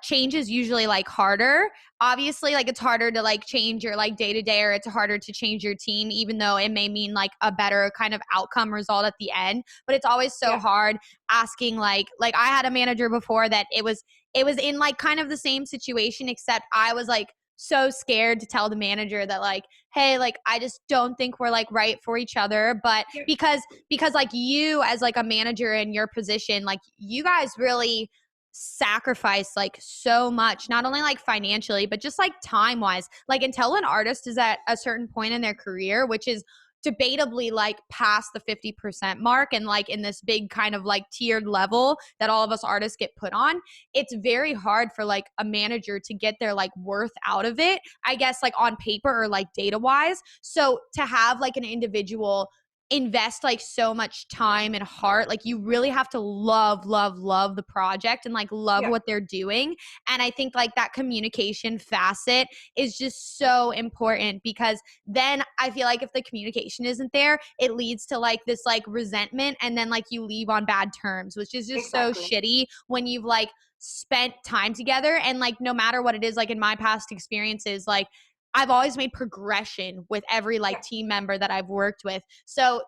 change is usually like harder. Obviously, like it's harder to like change your like day to day, or it's harder to change your team, even though it may mean like a better kind of outcome result at the end. But it's always so Yeah. hard asking like I had a manager before that it was in like kind of the same situation, except I was like so scared to tell the manager that like, hey, like I just don't think we're like right for each other. But Yep. because like you as like a manager in your position, like you guys really sacrifice like so much, not only like financially but just like time wise, like until an artist is at a certain point in their career, which is debatably like past the 50% mark, and like in this big kind of like tiered level that all of us artists get put on, it's very hard for like a manager to get their like worth out of it, I guess, like on paper or like data wise. So to have like an individual invest like so much time and heart, like you really have to love the project and like love Yeah. what they're doing. And I think like that communication facet is just so important, because then I feel like if the communication isn't there, it leads to like this like resentment, and then like you leave on bad terms, which is just so Exactly. shitty when you've like spent time together. And like no matter what it is, like in my past experiences, like I've always made progression with every like Yeah. team member that I've worked with. So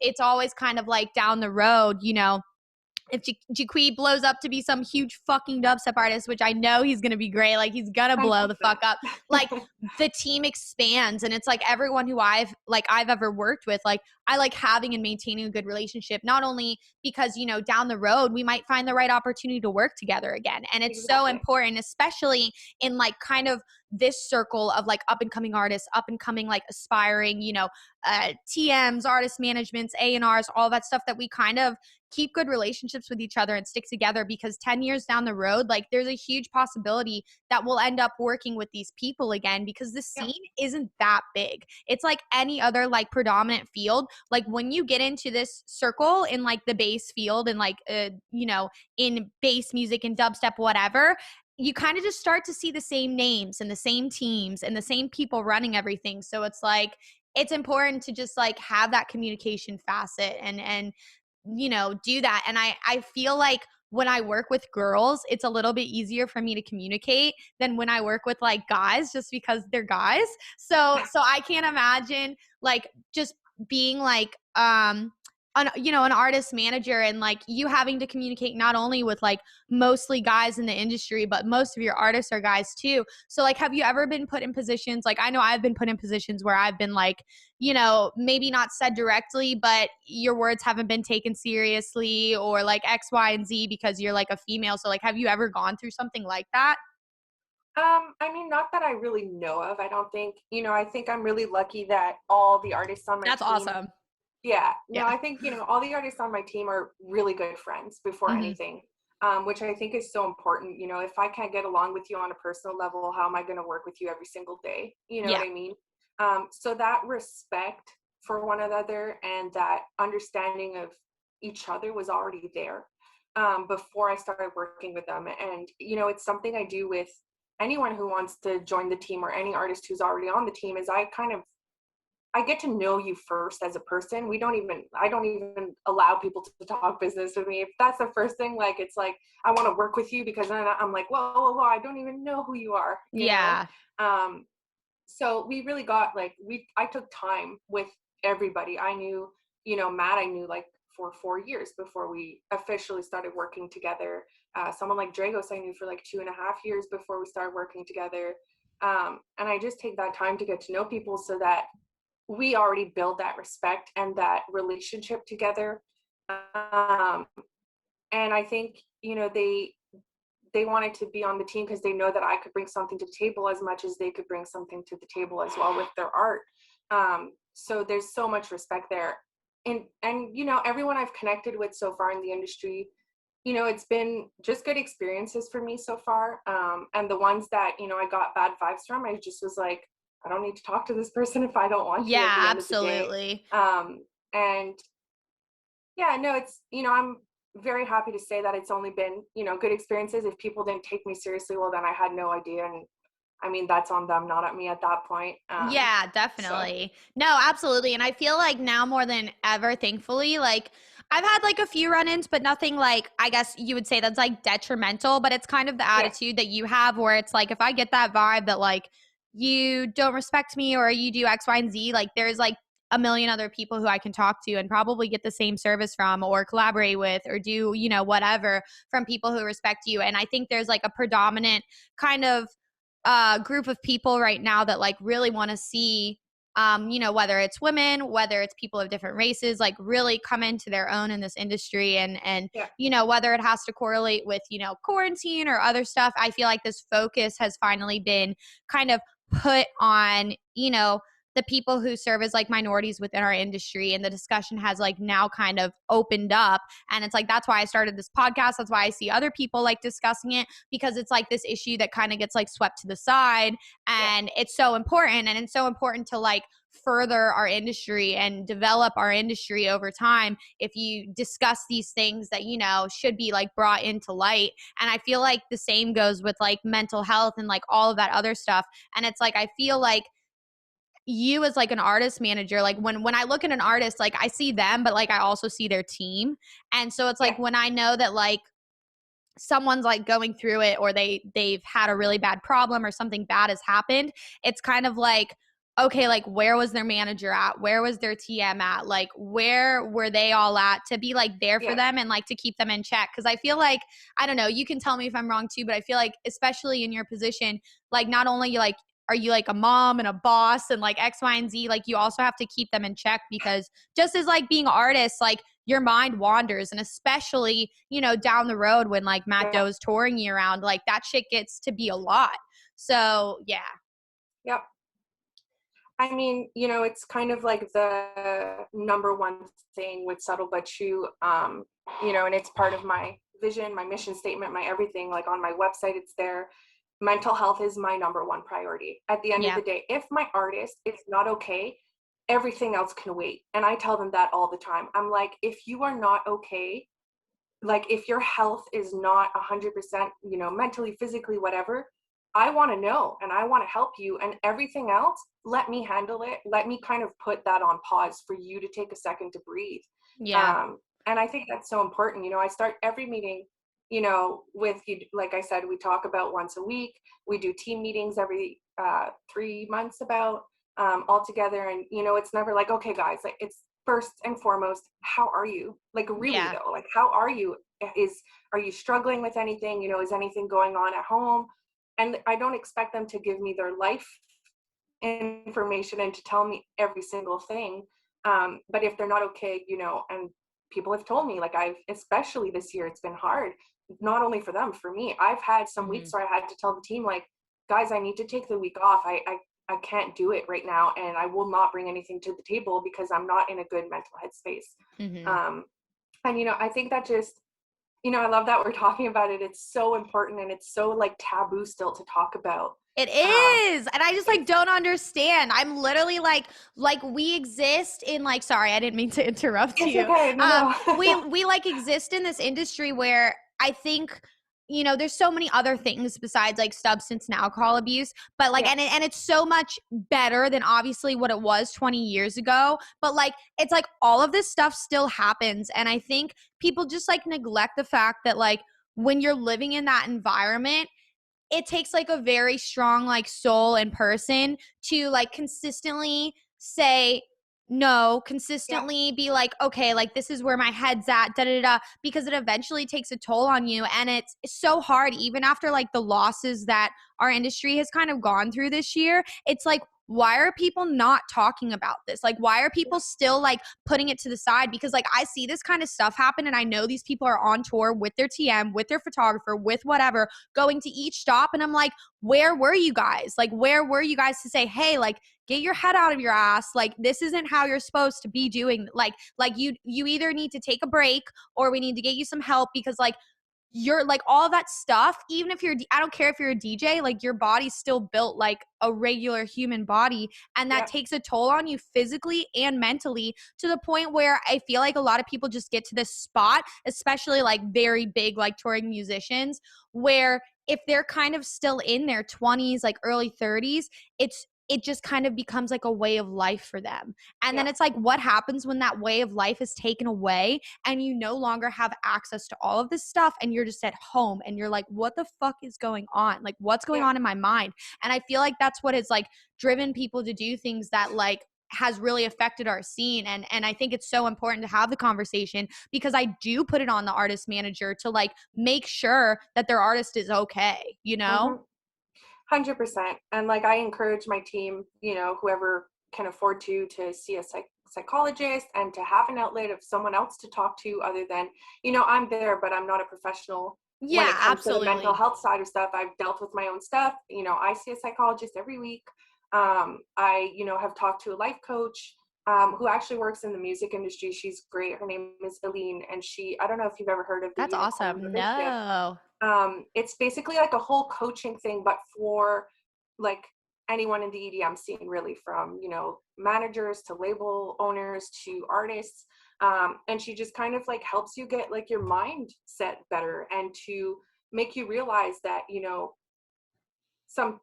it's always kind of like down the road, you know, if Jaquee blows up to be some huge fucking dubstep artist, which I know he's gonna be great, like he's gonna I blow hope the fuck up. Like that. the team expands, and it's like everyone who I've ever worked with, like I like having and maintaining a good relationship, not only because, you know, down the road we might find the right opportunity to work together again. And it's so Exactly. important, especially in like kind of this circle of like up and coming artists, up and coming like aspiring, you know, TMs, artist managements, A&Rs, all that stuff, that we kind of keep good relationships with each other and stick together, because 10 years down the road, like there's a huge possibility that we'll end up working with these people again, because the Yeah. scene isn't that big. It's like any other like predominant field. Like when you get into this circle in like the bass field and like you know, in bass music and dubstep, whatever, you kind of just start to see the same names and the same teams and the same people running everything. So it's like it's important to just like have that communication facet and do that. And I feel like when I work with girls, it's a little bit easier for me to communicate than when I work with like guys, just because they're guys. So I can't imagine like just being like an artist manager and like you having to communicate not only with like mostly guys in the industry, but most of your artists are guys too. So like, have you ever been put in positions, like I know I've been put in positions where I've been like, maybe not said directly, but your words haven't been taken seriously, or like X, Y, and Z because you're like a female. So like, have you ever gone through something like that? I mean, not that I really know of. I don't think, I think I'm really lucky that all the artists on my That's team, awesome. yeah, no, Yeah. I think, all the artists on my team are really good friends before Hmm. anything, which I think is so important. If I can't get along with you on a personal level, how am I going to work with you every single day? You know what Yeah. I mean? So that respect for one another and that understanding of each other was already there before I started working with them. And, it's something I do with anyone who wants to join the team or any artist who's already on the team is I get to know you first as a person. I don't even allow people to talk business with me. If that's the first thing, like, it's like, I want to work with you because then I'm like, whoa, I don't even know who you are. Yeah. Um, so we really got like, I took time with everybody. I knew, Matt, I knew like for 4 years before we officially started working together. Someone like Dragos, I knew for like 2.5 years before we started working together. And I just take that time to get to know people so that we already build that respect and that relationship together. Um, and I think, they wanted to be on the team because they know that I could bring something to the table as much as they could bring something to the table as well with their art. So there's so much respect there. And everyone I've connected with so far in the industry, it's been just good experiences for me so far. And the ones that, I got bad vibes from, I just was like, I don't need to talk to this person if I don't want to at Yeah, the end of the day. absolutely. And yeah, no, it's, I'm very happy to say that it's only been, good experiences. If people didn't take me seriously, well, then I had no idea. And I mean, that's on them, not at me at that point. Yeah, So definitely. No, absolutely. And I feel like now more than ever, thankfully, like I've had like a few run-ins, but nothing like I guess you would say that's like detrimental, but it's kind of the yeah, attitude that you have where it's like if I get that vibe that like you don't respect me or you do X, Y, and Z, like there's like a million other people who I can talk to and probably get the same service from or collaborate with or do, whatever from people who respect you. And I think there's like a predominant kind of group of people right now that like really want to see whether it's women, whether it's people of different races, like really come into their own in this industry and yeah, whether it has to correlate with quarantine or other stuff. I feel like this focus has finally been kind of put on the people who serve as like minorities within our industry, and the discussion has like now kind of opened up. And it's like that's why I started this podcast, that's why I see other people like discussing it, because it's like this issue that kind of gets like swept to the side, yeah, and it's so important, and it's so important to like further our industry and develop our industry over time if you discuss these things that should be like brought into light. And I feel like the same goes with like mental health and like all of that other stuff. And it's like I feel like you as like an artist manager, like when I look at an artist, like I see them, but like I also see their team. And so it's yeah, like when I know that like someone's like going through it or they've had a really bad problem or something bad has happened, it's kind of like, okay, like where was their manager at, where was their TM at, like where were they all at, to be like there for yeah, them and like to keep them in check. Because I feel like, I don't know, you can tell me if I'm wrong too, but I feel like especially in your position, like not only like are you like a mom and a boss and like X, Y, and Z, like you also have to keep them in check, because just as like being artists, like your mind wanders. And especially, down the road when like Matt yeah, Doe is touring you around, like that shit gets to be a lot. So yeah. yep. I mean, it's kind of like the number one thing with Subtle But True, and it's part of my vision, my mission statement, my everything. Like on my website, it's there. Mental health is my number one priority. At the end of Yeah. the day, if my artist is not okay, everything else can wait. And I tell them that all the time. I'm like, if you are not okay, like if your health is not 100%, mentally, physically, whatever, I want to know and I want to help you, and everything else, let me handle it. Let me kind of put that on pause for you to take a second to breathe. Yeah. And I think that's so important. I start every meeting, with you. Like I said, we talk about once a week. We do team meetings every 3 months about all together. And, it's never like, okay, guys, like, it's first and foremost, how are you? Like, really Yeah. though, like, how are you? Are you struggling with anything? Is anything going on at home? And I don't expect them to give me their life information and to tell me every single thing. But if they're not okay, and people have told me, like, especially this year, it's been hard, not only for them, for me. I've had some Hmm. weeks where I had to tell the team, like, guys, I need to take the week off. I can't do it right now. And I will not bring anything to the table because I'm not in a good mental headspace. Hmm. Um, and, I think that just, I love that we're talking about it. It's so important and it's so like taboo still to talk about. It Um, is. And I just like it's don't understand. I'm literally like we exist in like sorry, I didn't mean to interrupt it's you. okay. No, We no. we like exist in this industry where I think there's so many other things besides like substance and alcohol abuse, but like Yeah. and it's so much better than obviously what it was 20 years ago, but like it's like all of this stuff still happens and I think people just like neglect the fact that like when you're living in that environment it takes like a very strong like soul and person to like consistently say no, Yeah. consistently be like, okay, like this is where my head's at, da da da, because it eventually takes a toll on you. And it's so hard, even after like the losses that our industry has kind of gone through this year. It's like, why are people not talking about this? Like, why are people still like putting it to the side? Because like I see this kind of stuff happen and I know these people are on tour with their TM, with their photographer, with whatever, going to each stop. And I'm like, where were you guys? Like, where were you guys to say, hey, like, get your head out of your ass. Like, this isn't how you're supposed to be doing. Like you either need to take a break or we need to get you some help because like you're like all that stuff, even if I don't care if you're a DJ, like your body's still built like a regular human body. And that Yeah. takes a toll on you physically and mentally to the point where I feel like a lot of people just get to this spot, especially like very big, like touring musicians, where if they're kind of still in their 20s, like early 30s, it just kind of becomes like a way of life for them. And then Yeah. it's like, what happens when that way of life is taken away and you no longer have access to all of this stuff and you're just at home and you're like, what the fuck is going on? Like, what's going Yeah. on in my mind? And I feel like that's what has like driven people to do things that like has really affected our scene. And I think it's so important to have the conversation because I do put it on the artist manager to like make sure that their artist is okay, you know? 100%. And like, I encourage my team, whoever can afford to see a psychologist and to have an outlet of someone else to talk to other than, I'm there, but I'm not a professional when Yeah, it comes to the mental absolutely. health side of stuff. I've dealt with my own stuff. I see a psychologist every week. I, have talked to a life coach who actually works in the music industry. She's great. Her name is Eileen, and I don't know if you've ever heard of the That's Unicorn awesome. Mothership. No. It's basically like a whole coaching thing, but for like anyone in the EDM scene, really, from managers to label owners to artists. And she just kind of like helps you get like your mind set better and to make you realize that some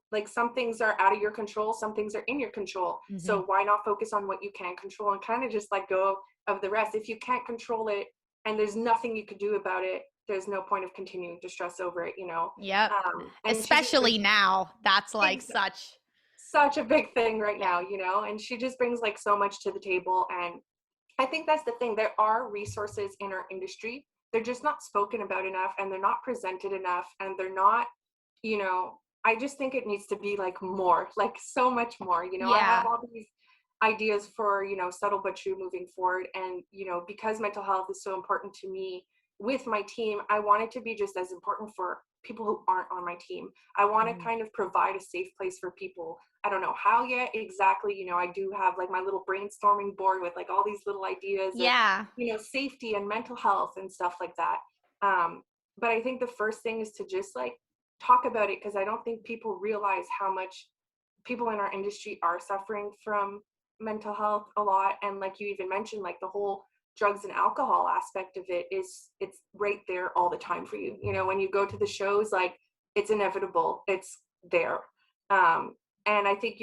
things are out of your control, some things are in your control. Hmm. So why not focus on what you can control and kind of just let go of the rest? If you can't control it and there's nothing you could do about it, there's no point of continuing to stress over it. Yep. And she just Especially brings now. That's like ex- such. such a big thing right Yeah. now, and she just brings like so much to the table. And I think that's the thing. There are resources in our industry. They're just not spoken about enough and they're not presented enough and they're not, you know, I just think it needs to be like more, like so much more. I have Yeah. all these ideas for, subtle but true moving forward. And, because mental health is so important to me with my team, I want it to be just as important for people who aren't on my team. I want to Mhm. kind of provide a safe place for people. I don't know how yet exactly. I do have like my little brainstorming board with like all these little ideas of, Yeah. safety and mental health and stuff like that. But I think the first thing is to just like talk about it because I don't think people realize how much people in our industry are suffering from mental health a lot. And like you even mentioned, like the whole drugs and alcohol aspect of it's right there all the time for you. When you go to the shows, like it's inevitable. It's there. And I think,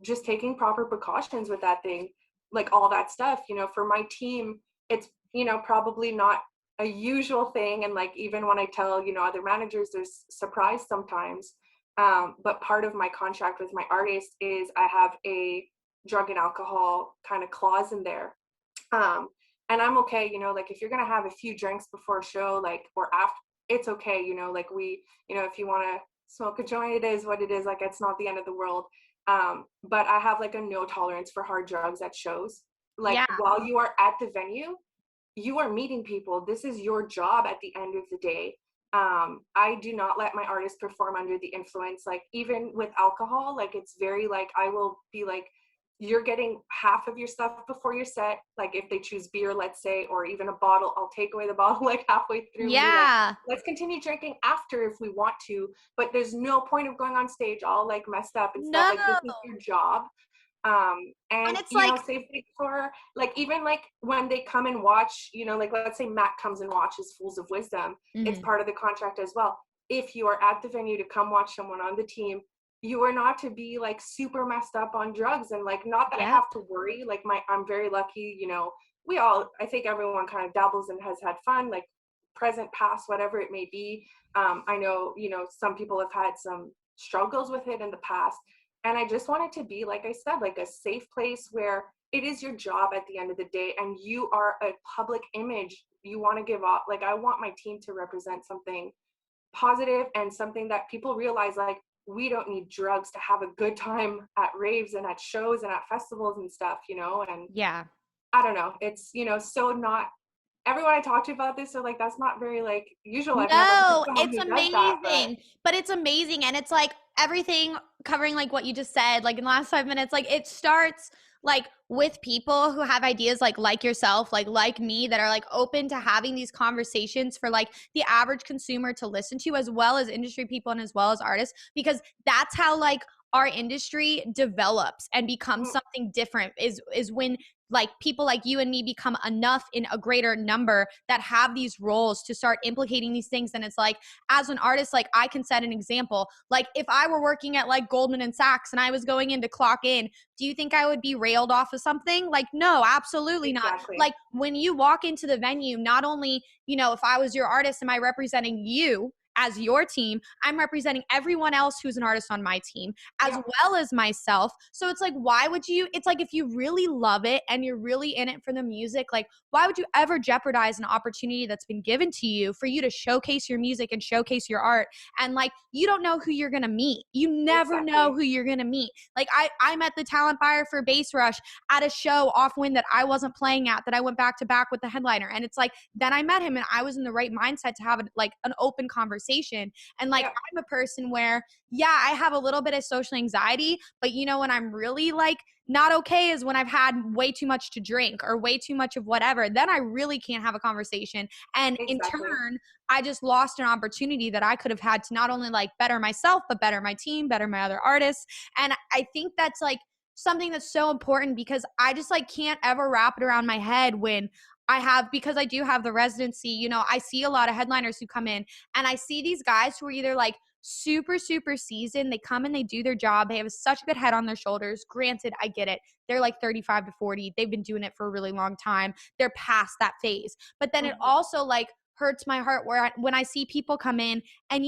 just taking proper precautions with that thing, like all that stuff, for my team, it's, probably not a usual thing. And like, even when I tell, other managers, there's surprise sometimes. But part of my contract with my artist is I have a drug and alcohol kind of clause in there. Um, and I'm okay, like if you're gonna have a few drinks before a show, like or after, it's okay, like if you want to smoke a joint, it is what it is. Like it's not the end of the world. But I have like a no tolerance for hard drugs at shows. Like Yeah. while you are at the venue, you are meeting people. This is your job at the end of the day. I do not let my artists perform under the influence. Like even with alcohol, like it's very like I will be like, you're getting half of your stuff before your set. Like if they choose beer, let's say, or even a bottle, I'll take away the bottle like halfway through. And be like, Yeah. let's continue drinking after if we want to, but there's no point of going on stage all like messed up and stuff. No. Like this is your job. And And it's like, safety for like even like when they come and watch, like let's say Matt comes and watches Fools of Wisdom, it's mhm. part of the contract as well. If you are at the venue to come watch someone on the team, you are not to be like super messed up on drugs. And like not that I Yep. have to worry, like I'm very lucky, I think everyone kind of dabbles and has had fun, like present, past, whatever it may be. I know, some people have had some struggles with it in the past. And I just want it to be, like I said, like a safe place where it is your job at the end of the day and you are a public image you want to give off. Like I want my team to represent something positive and something that people realize, like we don't need drugs to have a good time at raves and at shows and at festivals and stuff, and Yeah. I don't know, it's so not everyone I talk to about this are like, that's not very like usual. I've never heard No, someone it's who does that, but amazing. But it's amazing. And it's like everything covering like what you just said, like in the last 5 minutes, like it starts like with people who have ideas like yourself, like me, that are like open to having these conversations for like the average consumer to listen to, as well as industry people and as well as artists, because that's how like our industry develops and becomes mm, something different, is when like people like you and me become enough in a greater number that have these roles to start implicating these things. And it's like, as an artist, like I can set an example. Like if I were working at like Goldman and Sachs and I was going in to clock in, do you think I would be railed off of something? Like, no, absolutely not. exactly. Like when you walk into the venue, not only, if I was your artist, am I representing you as your team, I'm representing everyone else who's an artist on my team, as Yeah, well as myself. So it's like, why would you? It's like, if you really love it and you're really in it for the music, like, why would you ever jeopardize an opportunity that's been given to you for you to showcase your music and showcase your art? And like, you don't know who you're gonna meet. You never know exactly. who you're gonna meet. Like I met the talent buyer for Bass Rush at a show off wind that I wasn't playing at, that I went back to back with the headliner. And it's like, then I met him and I was in the right mindset to have like an open conversation. And like, Yeah, I'm a person where, yeah, I have a little bit of social anxiety, but when I'm really like not okay is when I've had way too much to drink or way too much of whatever. Then I really can't have a conversation. And in exactly. turn, I just lost an opportunity that I could have had to not only like better myself, but better my team, better my other artists. And I think that's like something that's so important, because I just like can't ever wrap it around my head when because I do have the residency, I see a lot of headliners who come in and I see these guys who are either like super, super seasoned. They come and they do their job. They have such a good head on their shoulders. Granted, I get it. They're like 35 to 40. They've been doing it for a really long time. They're past that phase. But then it Mm-hmm. also like hurts my heart when I see people come in and,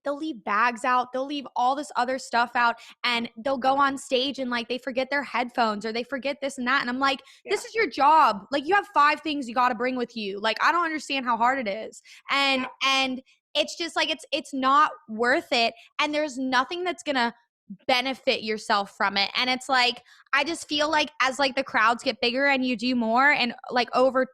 they'll leave bags out, they'll leave all this other stuff out, and they'll go on stage and like they forget their headphones or they forget this and that. And I'm like, Yeah, this is your job. Like you have 5 things you got to bring with you. Like I don't understand how hard it is. And yeah, and it's just like it's not worth it, and there's nothing that's going to benefit yourself from it. And it's like, I just feel like as like the crowds get bigger and you do more and like over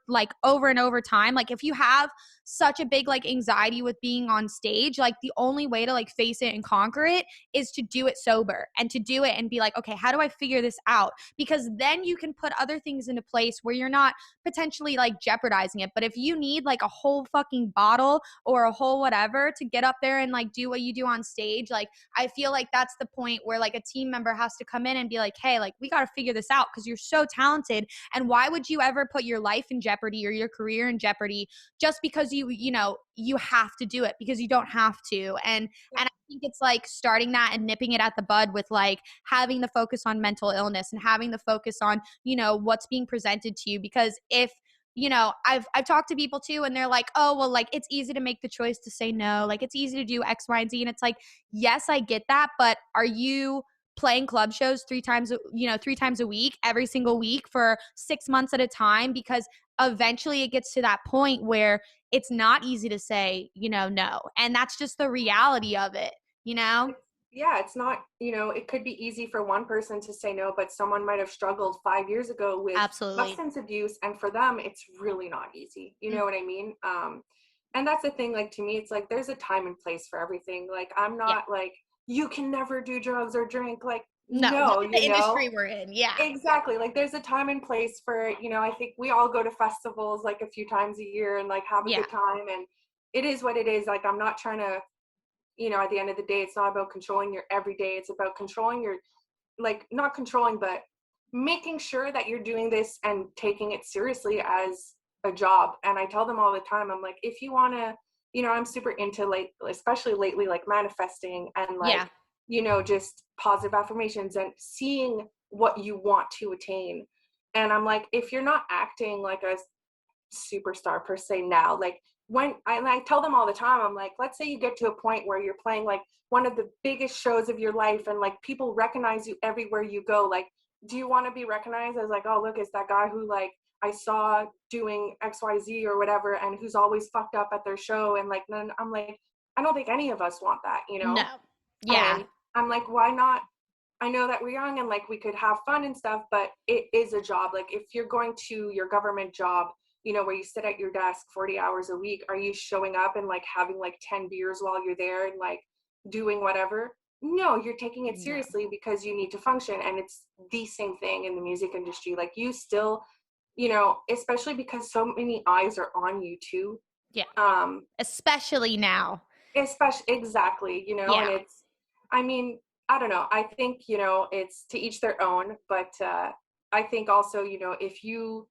and over time, like if you have such a big like anxiety with being on stage, like the only way to like face it and conquer it is to do it sober and to do it and be like, okay, how do I figure this out? Because then you can put other things into place where you're not potentially like jeopardizing it. But if you need like a whole fucking bottle or a whole whatever to get up there and like do what you do on stage, like I feel like that's the point where like a team member has to come in and be like, hey, like we got to figure this out because you're so talented. And why would you ever put your life in jeopardy or your career in jeopardy just because you have to do it, because you don't have to. And yeah. think it's like starting that and nipping it at the bud with like having the focus on mental illness and having the focus on, you know, what's being presented to you. Because if, you know, I've talked to people too and they're like, oh, well, like it's easy to make the choice to say no. Like it's easy to do X, Y, and Z. And it's like, yes, I get that. But are you playing club shows 3 times, you know, 3 times a week, every single week for 6 months at a time? Because eventually it gets to that point where it's not easy to say, you know, no. And that's just the reality of it, you know? Yeah, it's not, you know, it could be easy for one person to say no, but someone might have struggled 5 years ago with Absolutely. substance abuse, and for them it's really not easy, you know what I mean? And that's the thing, like, to me it's like there's a time and place for everything. Like, I'm Yeah. not like, you can never do drugs or drink, like, No, look no, at the you know. industry we're in. Yeah. Exactly. Like, there's a time and place for, you know, I think we all go to festivals like a few times a year and like have a Yeah. good time, and it is what it is. Like, I'm not trying to, you know, at the end of the day, it's not about controlling your everyday. It's about controlling your, like, not controlling, but making sure that you're doing this and taking it seriously as a job. And I tell them all the time, I'm like, if you want to, you know, I'm super into, like, especially lately, like manifesting and like, Yeah. you know, just positive affirmations and seeing what you want to attain. And I'm like, if you're not acting like a superstar per se now, like, when I tell them all the time, I'm like, let's say you get to a point where you're playing like one of the biggest shows of your life and like people recognize you everywhere you go. Like, do you want to be recognized as like, oh, look, it's that guy who like I saw doing XYZ or whatever and who's always fucked up at their show? And like, then I'm like, I don't think any of us want that, you No. know. Yeah. And I'm like, why not? I know that we're young and like we could have fun and stuff, but it is a job. Like, if you're going to your government job, you know, where you sit at your desk 40 hours a week, are you showing up and like having like 10 beers while you're there and like doing whatever? No, you're taking it No. seriously because you need to function. And it's the same thing in the music industry. Like, you still, you know, especially because so many eyes are on you too. Yeah. Um, Especially now. especially, exactly, you know. And Yeah. it's, I mean, I don't know, I think, you know, it's to each their own, but I think also, you know, if you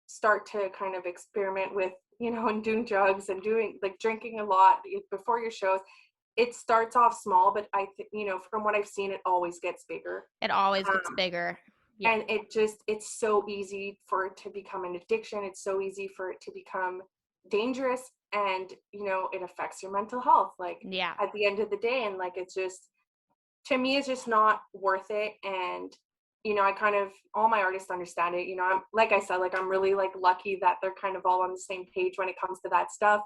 start to kind of experiment with, you know, and doing drugs and doing like drinking a lot before your shows, it starts off small, but I think, you know, from what I've seen, it always gets bigger. It always gets um, bigger. Yeah. and it just, it's so easy for it to become an addiction. It's so easy for it to become dangerous, and, you know, it affects your mental health, like, Yeah. at the end of the day. And like, it's just, to me, it's just not worth it. And, you know, I kind of, all my artists understand it. You know, I'm, like I said, like, I'm really like lucky that they're kind of all on the same page when it comes to that stuff.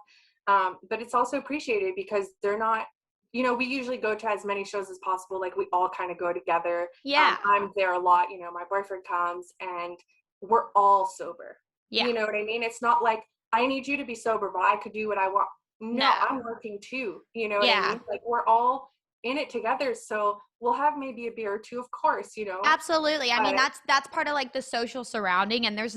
But it's also appreciated because they're not, you know, we usually go to as many shows as possible. Like, we all kind of go together. Yeah. I'm there a lot, you know, my boyfriend comes and we're all sober. Yeah. You know what I mean? It's not like, I need you to be sober, but I could do what I want. No, No. I'm working too. You know what I Yeah. mean? Like, we're all in it together. So we'll have maybe a beer or two, of course, you know. Absolutely. I mean, But that's part of like the social surrounding, and there's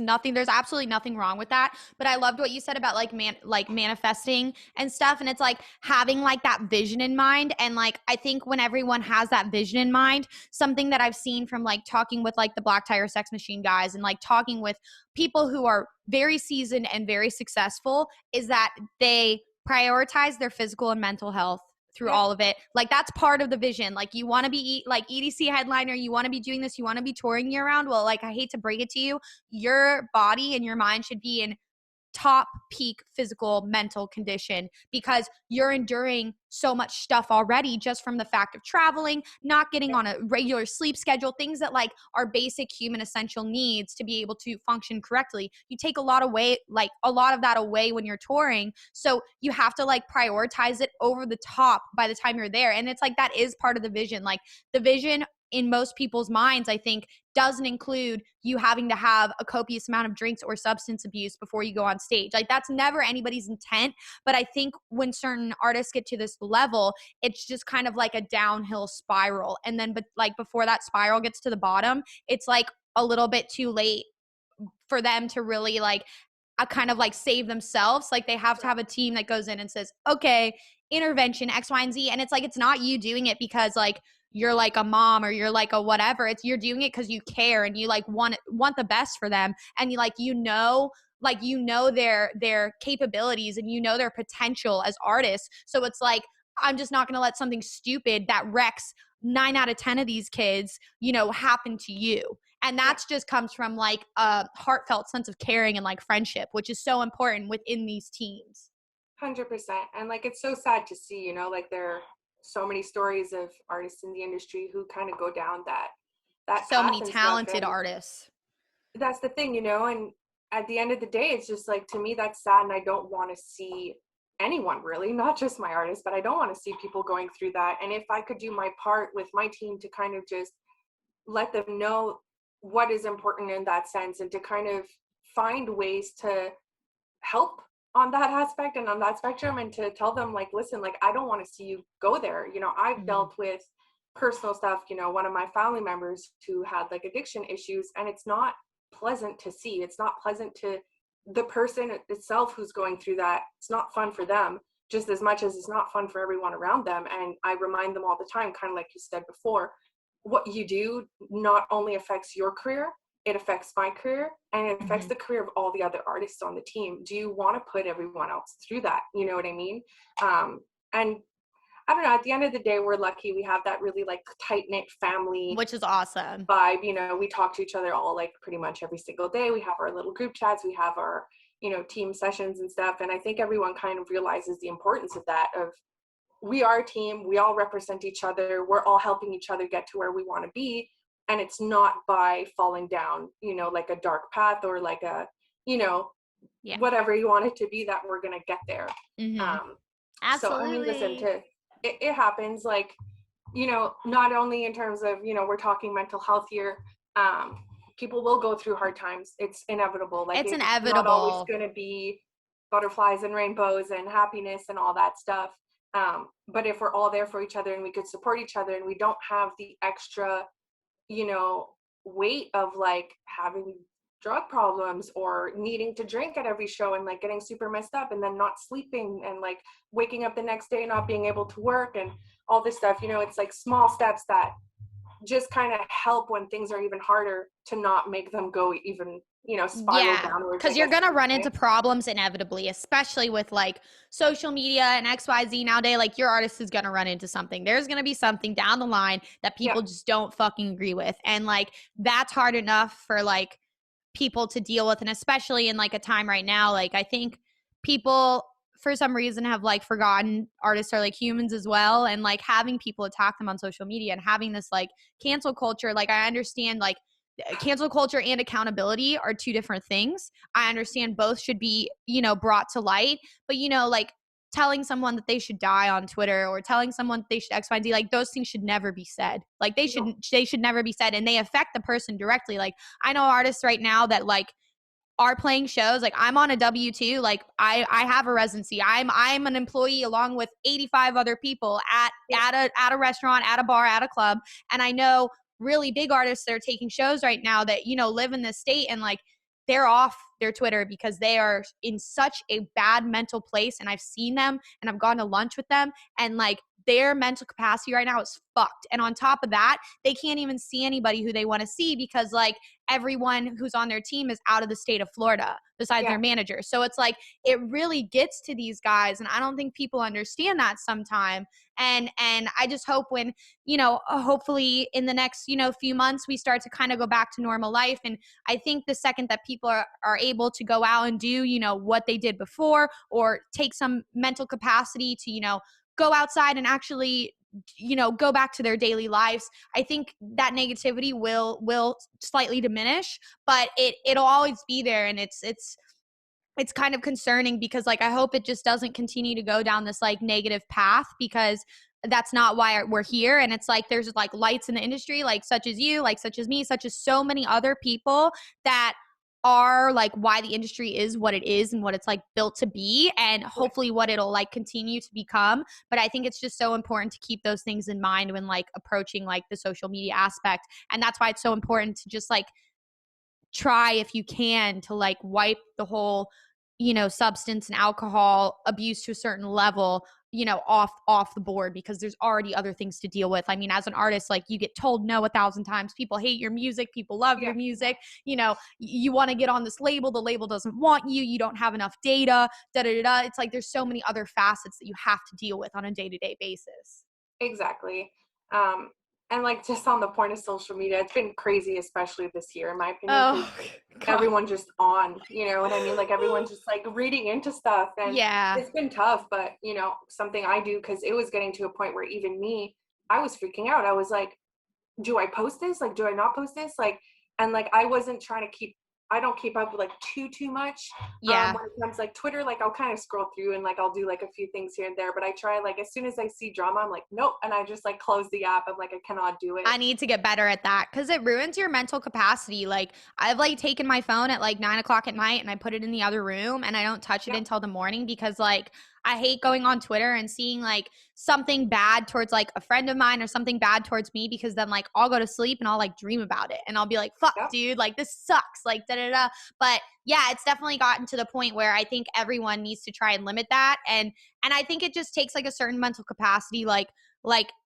absolutely nothing wrong with that. But I loved what you said about like manifesting and stuff, and it's like having like that vision in mind. And like I think when everyone has that vision in mind, something that I've seen from like talking with like the Black Tire Sex Machine guys and like talking with people who are very seasoned and very successful is that they prioritize their physical and mental health through yeah, all of it. Like that's part of the vision. Like you want to be like EDC headliner, you want to be doing this, you want to be touring year round. Well, like I hate to break it to you, your body and your mind should be in top peak physical mental condition because you're enduring so much stuff already just from the fact of traveling, not getting on a regular sleep schedule, things that like are basic human essential needs to be able to function correctly. You take a lot of that away when you're touring, so you have to like prioritize it over the top by the time you're there. And it's like that is part of the vision. Like the vision in most people's minds, I think, doesn't include you having to have a copious amount of drinks or substance abuse before you go on stage. Like that's never anybody's intent. But I think when certain artists get to this level, it's just kind of like a downhill spiral. And then, but like before that spiral gets to the bottom, it's like a little bit too late for them to really like kind of like save themselves. Like they have to have a team that goes in and says, okay, intervention X, Y, and Z. And it's like, it's not you doing it because like you're like a mom or you're like a whatever. It's you're doing it because you care and you like want the best for them. And you know their capabilities and you know their potential as artists. So it's like I'm just not going to let something stupid that wrecks 9 out of 10 of these kids, you know, happen to you. And that's just comes from like a heartfelt sense of caring and like friendship, which is so important within these teams. 100%. And like, it's so sad to see, you know, like there are so many stories of artists in the industry who kind of go down that So path many and stuff. talented And artists. that's the thing, you know, and at the end of the day, it's just like, to me, that's sad. And I don't want to see anyone really, not just my artists, but I don't want to see people going through that. And if I could do my part with my team to kind of just let them know what is important in that sense, and to kind of find ways to help on that aspect and on that spectrum, and to tell them like, listen, like, I don't want to see you go there. You know, I've dealt with personal stuff, you know, one of my family members who had like addiction issues, and it's not pleasant to see. It's not pleasant to the person itself who's going through that. It's not fun for them just as much as it's not fun for everyone around them. And I remind them all the time, kind of like you said before, what you do not only affects your career, it affects my career, and it affects the career of all the other artists on the team. Do you want to put everyone else through that? You know what I mean? And I don't know, at the end of the day, we're lucky we have that really like tight knit family, which is awesome, vibe. You know, we talk to each other all like pretty much every single day. We have our little group chats, we have our, you know, team sessions and stuff. And I think everyone kind of realizes the importance of that, of we are a team, we all represent each other, we're all helping each other get to where we want to be. And it's not by falling down, you know, like a dark path or like a, you know, whatever you want it to be, that we're going to get there. So, I mean, listen, it happens, like, you know, not only in terms of, you know, we're talking mental health here, people will go through hard times. It's inevitable. Like, it's inevitable. Not always going to be butterflies and rainbows and happiness and all that stuff. But if we're all there for each other and we could support each other, and we don't have the extra, you know, weight of like having drug problems or needing to drink at every show and like getting super messed up and then not sleeping and like waking up the next day not being able to work and all this stuff, you know, it's like small steps that just kind of help when things are even harder, to not make them go even, you know, spiral downwards. Because you're going to run into problems inevitably, especially with like social media and XYZ nowadays. Like, your artist is going to run into something. There's going to be something down the line that people just don't fucking agree with. And like, that's hard enough for like people to deal with. And especially in like a time right now, like, I think people for some reason have like forgotten artists are like humans as well. And like having people attack them on social media and having this like cancel culture, like, I understand like cancel culture and accountability are two different things. I understand both should be, you know, brought to light, but, you know, like telling someone that they should die on Twitter or telling someone they should X, Y, Z, like those things should never be said. Like they should never be said, and they affect the person directly. Like, I know artists right now that like are playing shows. Like, I'm on a W-2. Like, I have a residency. I'm an employee along with 85 other people at a restaurant, at a bar, at a club. And I know really big artists that are taking shows right now that, you know, live in this state, and like they're off their Twitter because they are in such a bad mental place. And I've seen them and I've gone to lunch with them, and like their mental capacity right now is fucked. And on top of that, they can't even see anybody who they want to see because like everyone who's on their team is out of the state of Florida besides their manager. So it's like, it really gets to these guys. And I don't think people understand that sometimes. And I just hope when, you know, hopefully in the next, you know, few months, we start to kind of go back to normal life. And I think the second that people are able to go out and do, you know, what they did before, or take some mental capacity to, you know, go outside and actually, you know, go back to their daily lives, I think that negativity will slightly diminish, but it'll always be there. And it's kind of concerning because like, I hope it just doesn't continue to go down this like negative path, because that's not why we're here. And it's like, there's like lights in the industry, like such as you, like such as me, such as so many other people that are like why the industry is what it is and what it's like built to be, and hopefully what it'll like continue to become. But I think it's just so important to keep those things in mind when like approaching like the social media aspect. And that's why it's so important to just like try, if you can, to like wipe the whole substance and alcohol abuse to a certain level, off the board, because there's already other things to deal with. I mean, as an artist, like, you get told no 1,000 times. People hate your music. People love your music. You want to get on this label. The label doesn't want you. You don't have enough data, da, da, da, da. It's like, there's so many other facets that you have to deal with on a day-to-day basis. Exactly. And like, just on the point of social media, it's been crazy, especially this year, in my opinion, because Oh, God. everyone just on, you know what I mean? Like, everyone's just like reading into stuff, and Yeah. it's been tough, but something I do, because it was getting to a point where even me, I was freaking out. I was like, do I post this? Like, do I not post this? Like, and like, I don't keep up with like too much. Yeah. When it comes like Twitter, like, I'll kind of scroll through and like I'll do like a few things here and there, but I try, like, as soon as I see drama, I'm like, nope, and I just like close the app. I'm like, I cannot do it. I need to get better at that, because it ruins your mental capacity. Like, I've like taken my phone at like 9 o'clock at night and I put it in the other room and I don't touch it until the morning, because like, I hate going on Twitter and seeing like something bad towards like a friend of mine or something bad towards me, because then like I'll go to sleep and I'll like dream about it and I'll be like, fuck, dude, like, this sucks, like, da da da. But yeah, it's definitely gotten to the point where I think everyone needs to try and limit that. And I think it just takes like a certain mental capacity. Like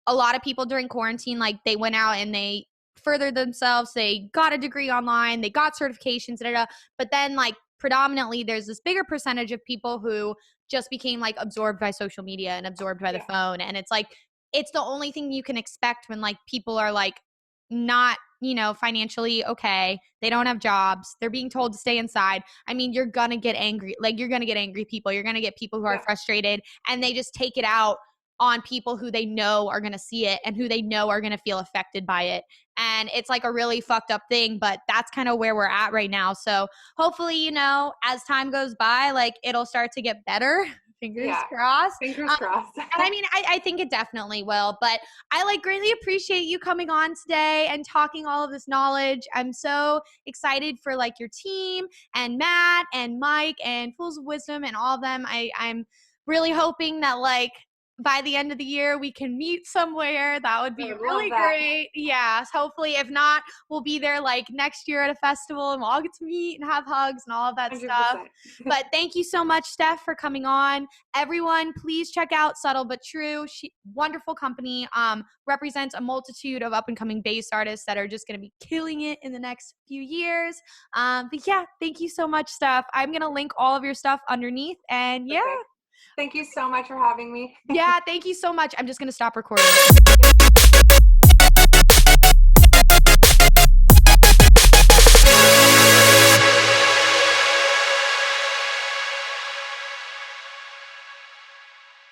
a lot of people during quarantine, like, they went out and they furthered themselves. They got a degree online, they got certifications, da, da, da. But then like, predominantly, there's this bigger percentage of people who just became like absorbed by social media and absorbed by the phone. And it's like, it's the only thing you can expect when like people are like not, financially okay. They don't have jobs. They're being told to stay inside. I mean, you're going to get angry. Like, you're going to get angry people. You're going to get people who are frustrated, and they just take it out on people who they know are going to see it and who they know are going to feel affected by it. And it's like a really fucked up thing, but that's kind of where we're at right now. So hopefully, as time goes by, like, it'll start to get better. Fingers crossed. Fingers crossed. And I mean, I think it definitely will, but I like greatly appreciate you coming on today and talking all of this knowledge. I'm so excited for like your team and Matt and Mike and Fools of Wisdom and all of them. I'm really hoping that like by the end of the year we can meet somewhere. That would be really great. Yeah. Hopefully, if not, we'll be there like next year at a festival and we'll all get to meet and have hugs and all of that 100%. stuff. But thank you so much, Steph, for coming on. Everyone, please check out Subtle But True. Wonderful company. Represents a multitude of up and coming bass artists that are just going to be killing it in the next few years. But yeah, thank you so much, Steph. I'm going to link all of your stuff underneath, and yeah. Thank you so much for having me. Yeah, thank you so much. I'm just going to stop recording.